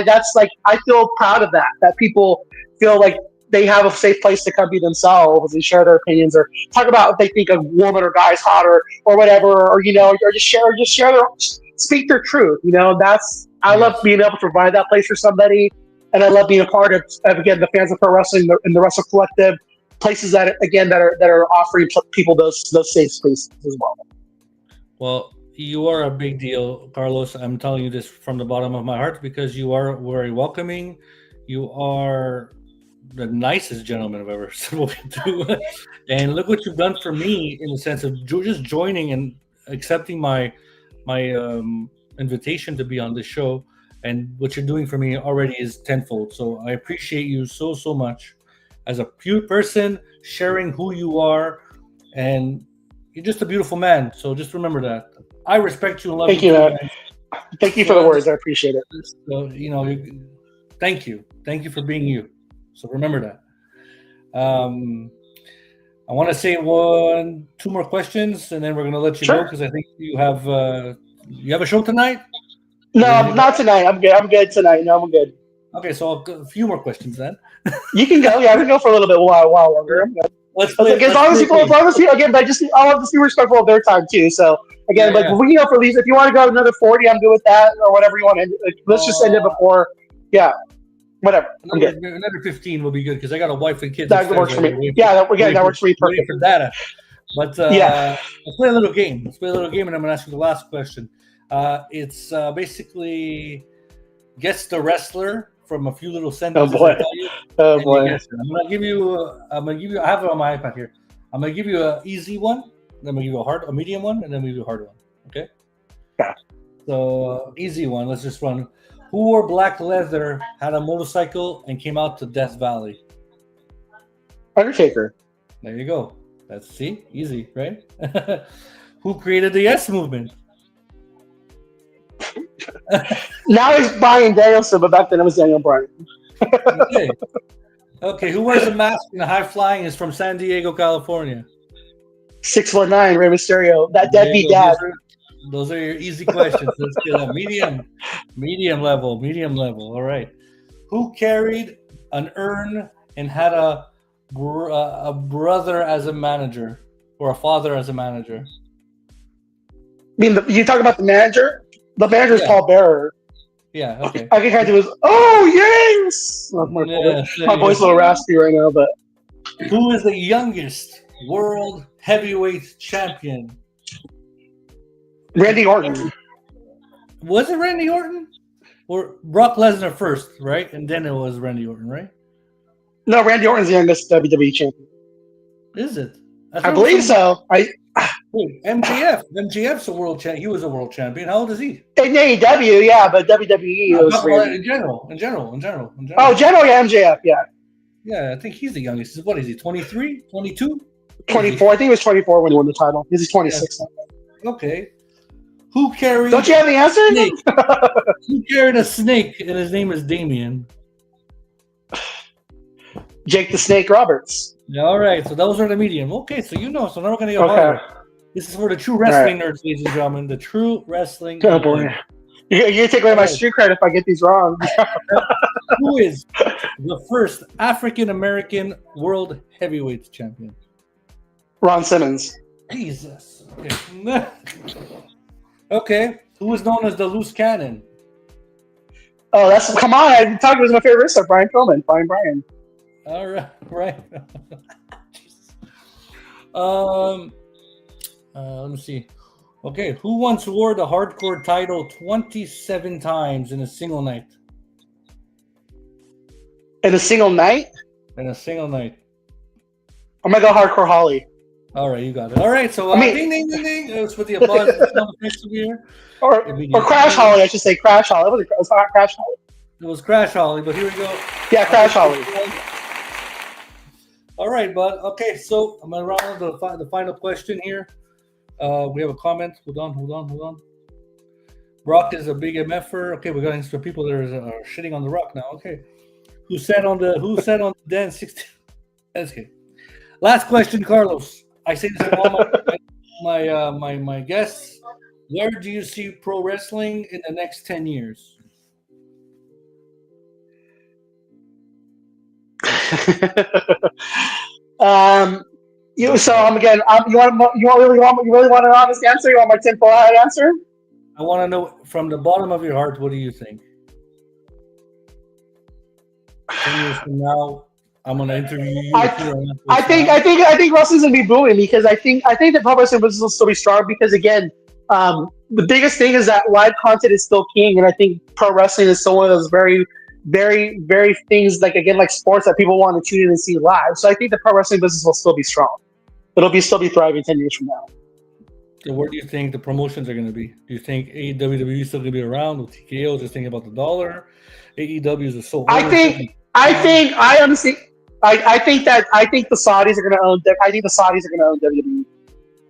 that's like, I feel proud of that people feel like they have a safe place to come be themselves and share their opinions, or talk about if they think a woman or guy is hot, or whatever, or just share their speak their truth. That's I love yes. being able to provide that place for somebody, and I love being a part of again, the fans of pro wrestling and the Wrestle Collective, places that are offering people those safe spaces as well. Well, you are a big deal, Carlos. I'm telling you this from the bottom of my heart, because you are very welcoming. You are the nicest gentleman I've ever spoken to. And look what you've done for me, in the sense of just joining and accepting my invitation to be on this show. And what you're doing for me already is tenfold. So I appreciate you so much as a pure person, sharing who you are. And you're just a beautiful man. So just remember that. I respect you and love Thank you you, too, man. man. Thank you for the words. I appreciate it. So, thank you. Thank you for being you. So remember that. I want to say two more questions, and then we're gonna let you go Sure. because I think you have a show tonight. No, not tonight. I'm good. I'm good tonight. No, I'm good. Okay, so a few more questions then. You can go. Yeah, I can go for a little bit while longer. I'm good. Let's play. As long as people again, but I want to be respectful of their time too. So again, Yeah. we can go for these. If you want to go another 40, I'm good with that, or whatever you want to end. Let's just end it before. Yeah, whatever. I'm good. Another 15 will be good because I got a wife and kids. That works for me. Yeah, that works for me perfectly. For data. But let's play a little game. Let's play a little game, and I'm going to ask you the last question. It's basically guess the wrestler from a few little sentences. Oh boy! Oh boy! I'm going to give you. I have it on my iPad here. I'm going to give you an easy one. Then I'm going to give you a medium one, and then we do a hard one. Okay. Yeah. So easy one. Let's just run. Who wore black leather, had a motorcycle, and came out to Death Valley? Undertaker. There you go. That's easy, right? Who created the Yes Movement? Now he's Brian Danielson, but back then it was Daniel Bryan. Okay. Who wears a mask in the high flying is from San Diego, California? 6'9", Rey Mysterio. That deadbeat dad. Those are your easy questions. Let's get a medium level. All right. Who carried an urn and had a brother as a manager or a father as a manager? I mean, you talk about the manager? The manager is Paul Bearer. Yeah, okay. I can kind of do his, yes! My voice is a little raspy right now, but. Who is the youngest world heavyweight champion? Randy Orton. Was it Randy Orton? Or Brock Lesnar first, right? And then it was Randy Orton, right? No, Randy Orton's the youngest WWE champion. Is it? I believe so. MJF. MJF's a world champion. He was a world champion. How old is he? In AEW, yeah, but WWE was in general. Oh, general, yeah, MJF, yeah. Yeah, I think he's the youngest. What is he, 23, 22? 24. I think he was 24 when he won the title. He's 26 now. Okay. Who carried... Don't you have the answer? Who carried a snake and his name is Damien? Jake the Snake Roberts. Yeah, all right, so those are the medium. Okay, so so now we're going to go harder. This is for the true wrestling nerds, ladies and gentlemen. The true wrestling nerds. Oh, boy. You're going to take away my street cred if I get these wrong. Who is the first African-American world heavyweight champion? Ron Simmons. Jesus. Okay. Okay. Who is known as the loose cannon? Oh, come on. I talked about my favorite wrestler, Brian Pillman. Fine, Brian. All right. Let me see. Okay, who once wore the hardcore title 27 times in a single night? In a single night? In a single night. I'm gonna go Hardcore Holly. All right, you got it. All right, so ding, ding, ding, ding. It was with the applause. Or Crash Holly, I should say. Crash Holly. It was not Crash Holly. It was Crash Holly, but here we go. Yeah, Crash Holly. All right, bud. Okay, so I'm gonna round the final question here. We have a comment. Hold on. Rock is a big MFer. Okay, we got some people that are shitting on the Rock now. Okay, who sat on the den 60? Okay. Last question, Carlos. I say this to all my guests. Where do you see pro wrestling in the next 10 years? You really want an honest answer? You want my tinfoil hat answer? I want to know from the bottom of your heart. What do you think? 10 years from now, I'm gonna interview you. I think wrestling's gonna be booming because I think the pro wrestling business will still be strong because again, the biggest thing is that live content is still king, and I think pro wrestling is still one of those very, very, very things like sports that people want to tune in and see live. So I think the pro wrestling business will still be strong. It'll still be thriving 10 years from now. So where do you think the promotions are going to be? Do you think WWE is still going to be around with TKO? Just thinking about the dollar. AEW is so. I think the Saudis are going to own. I think the Saudis are going to own WWE.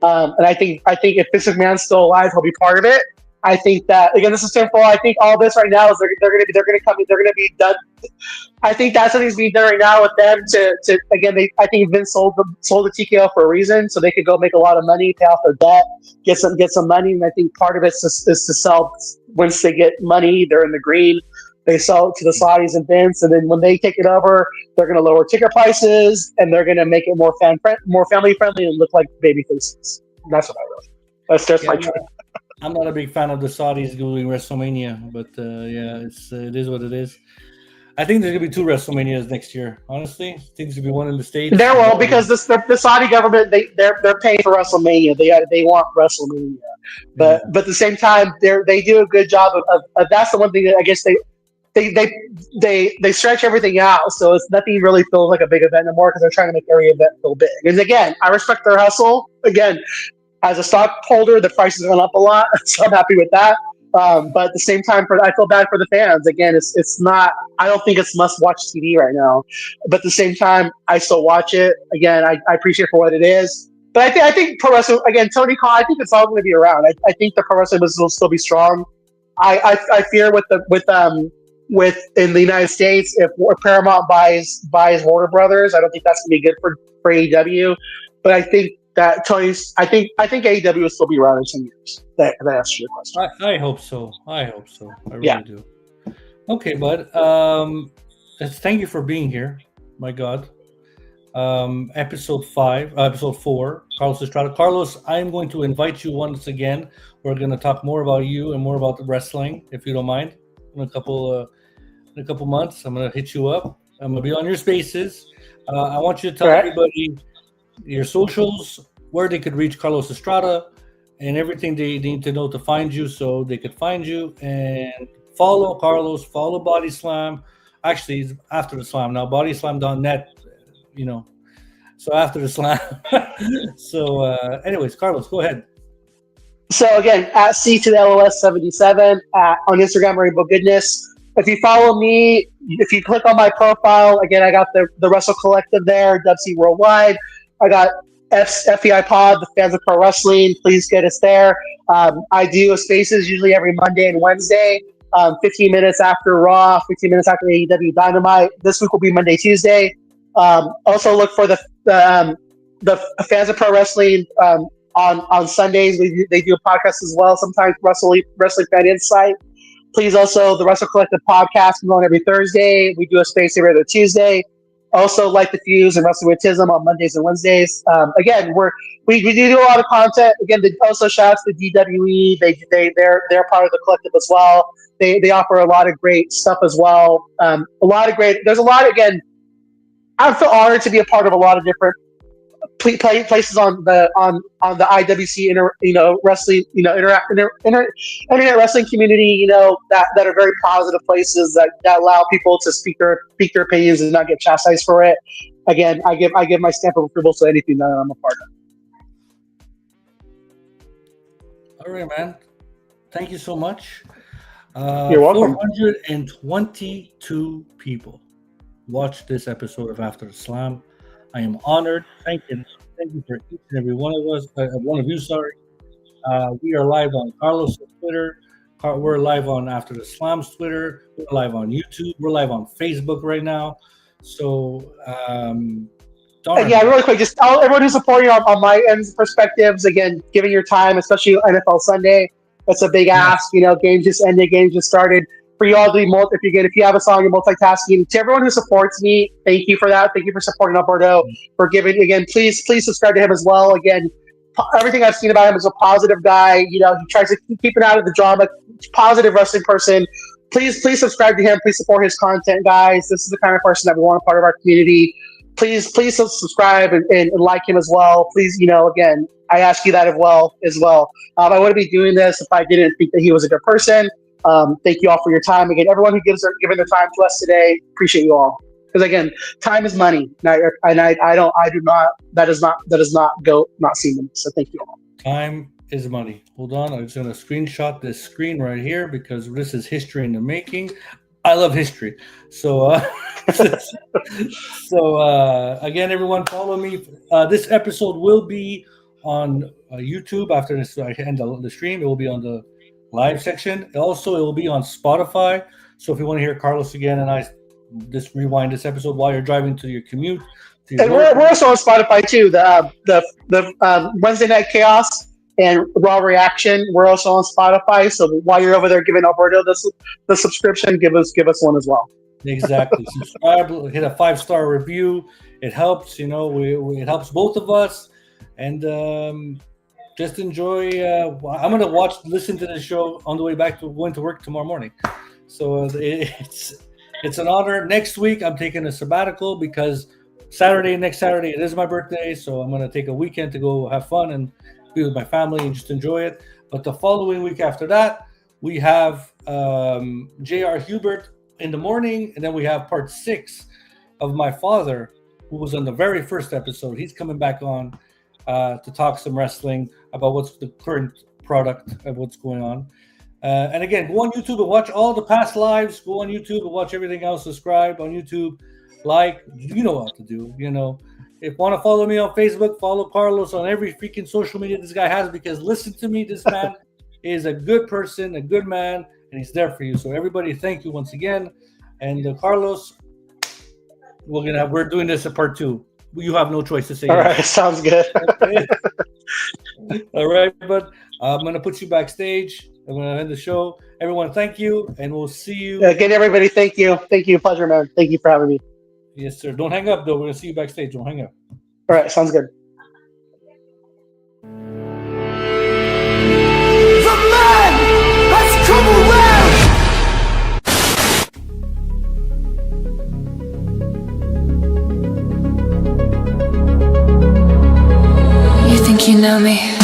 And I think if Vince McMahon's still alive, he'll be part of it. I think that again, this is simple. I think all this right now is they're gonna be done. I think that's what needs to be done right now with them to again. I think Vince sold the TKO for a reason, so they could go make a lot of money, pay off their debt, get some money. And I think part of it is to sell. Once they get money, they're in the green. They sell it to the Saudis and Vince, and then when they take it over, they're going to lower ticket prices and they're going to make it more family friendly, and look like baby faces. That's what I wrote. That's my truth. I'm not a big fan of the Saudis doing WrestleMania, but it is what it is. I think there's gonna be 2 WrestleManias next year. Honestly, I think there's gonna be one in the States. There will, because the Saudi government they're paying for WrestleMania. They want WrestleMania, but at the same time they do a good job of that's the one thing that I guess they stretch everything out, so it's nothing really feels like a big event anymore because they're trying to make every event feel big. And again, I respect their hustle. Again, as a stockholder, the price has gone up a lot, so I'm happy with that. But at the same time, I feel bad for the fans. Again, it's not. I don't think it's must-watch TV right now. But at the same time, I still watch it. Again, I appreciate it for what it is. But I think pro wrestling, again, Tony Khan, I think it's all going to be around. I think the pro wrestling business will still be strong. I fear with in the United States, if Paramount buys Warner Brothers, I don't think that's going to be good for AEW. But I think that I think AEW will still be around in 10 years. That answers your question. I hope so. I really do. Okay, bud. Thank you for being here. My God. Episode 4, Carlos Estrada. Carlos, I'm going to invite you once again. We're going to talk more about you and more about the wrestling, if you don't mind. In a couple months, I'm going to hit you up. I'm going to be on your spaces. I want you to tell everybody your socials, where they could reach Carlos Estrada, and everything they need to know to find you, so they could find you and follow Carlos, follow Body Slam. Actually, it's after the slam now, bodyslam.net, so after the slam. So anyways, Carlos, go ahead. So again, at C to the LOS 77 on Instagram, Rainbow Goodness. If you follow me, if you click on my profile, again, I got the Wrestle Collective there, WC Worldwide. I got FEI Pod, the fans of pro wrestling. Please get us there. I do spaces usually every Monday and Wednesday, 15 minutes after Raw, 15 minutes after AEW Dynamite. This week will be Monday, Tuesday. Also look for the fans of pro wrestling on Sundays. They do a podcast as well. Sometimes Wrestling Fan Insight. Please also the Wrestle Collective podcast. We're on every Thursday. We do a space every other Tuesday. Also, like the Fuse and Wrestling with Tism on Mondays and Wednesdays. Again, we do a lot of content. Again, also shout out to the DWE. They're part of the collective as well. They offer a lot of great stuff as well. There's a lot. Again, I feel honored to be a part of a lot of different places on the IWC wrestling internet wrestling community, that are very positive places that allow people to speak their opinions and not get chastised for it. Again, I give my stamp of approval to anything that I'm a part of. All right, man. Thank you so much. You're welcome. 422 people watched this episode of After the Slam. I am honored. Thank you for each and every one of us. One of you, sorry. We are live on Carlos' Twitter. We're live on After the Slam's Twitter. We're live on YouTube. We're live on Facebook right now. So, really quick, just tell everyone who's supporting on my end perspectives. Again, giving your time, especially NFL Sunday. That's a big ask. Games just ended. Games just started. For you all to be if you have a song, you're multitasking. To everyone who supports me, thank you for that. Thank you for supporting Alberto, for giving. Again, please subscribe to him as well. Again, everything I've seen about him is a positive guy. He tries to keep it out of the drama. Positive wrestling person. Please subscribe to him. Please support his content, guys. This is the kind of person that we want a part of our community. Please subscribe and like him as well. Please, again, I ask you that as well. I wouldn't be doing this if I didn't think that he was a good person. Thank you all for your time. Again, everyone who given their time to us today, appreciate you all. Because again, time is money, and that does not go not seen them. So thank you all. Time is money. Hold on, I'm just gonna screenshot this screen right here because this is history in the making. I love history. So, again, everyone, follow me. This episode will be on YouTube after this. I end the stream. It will be on the live section. Also, it will be on Spotify. So if you want to hear Carlos again and I just rewind this episode while you're driving to your commute, to your And work. we're also on Spotify too. The Wednesday Night Chaos and Raw Reaction. We're also on Spotify. So while you're over there giving Alberto the subscription, give us one as well. Exactly. Subscribe, hit a 5-star review. It helps. You know, it helps both of us. And just enjoy. I'm gonna listen to the show on the way back to going to work tomorrow morning. So it's an honor. Next week I'm taking a sabbatical because next Saturday it is my birthday. So I'm gonna take a weekend to go have fun and be with my family and just enjoy it. But the following week after that, we have J.R. Hubert in the morning, and then we have part 6 of my father, who was on the very first episode. He's coming back on to talk some wrestling about what's the current product of what's going on. And again, go on YouTube and watch all the past lives. Go on YouTube and watch everything else. Subscribe on YouTube. You know what to do. You know, if you want to follow me on Facebook, follow Carlos on every freaking social media this guy has, because listen to me, this man is a good person, a good man, and he's there for you. So everybody, thank you once again. And Carlos, we're doing this at part 2. You have no choice to say. All right, sounds good. Okay. All right, but I'm gonna put you backstage. I'm gonna end the show. Everyone, thank you, and we'll see you. Again, everybody, thank you. Pleasure, man. Thank you for having me. Yes, sir. Don't hang up, though. We're gonna see you backstage. Don't hang up. All right, sounds good. The man has come around. You think you know me?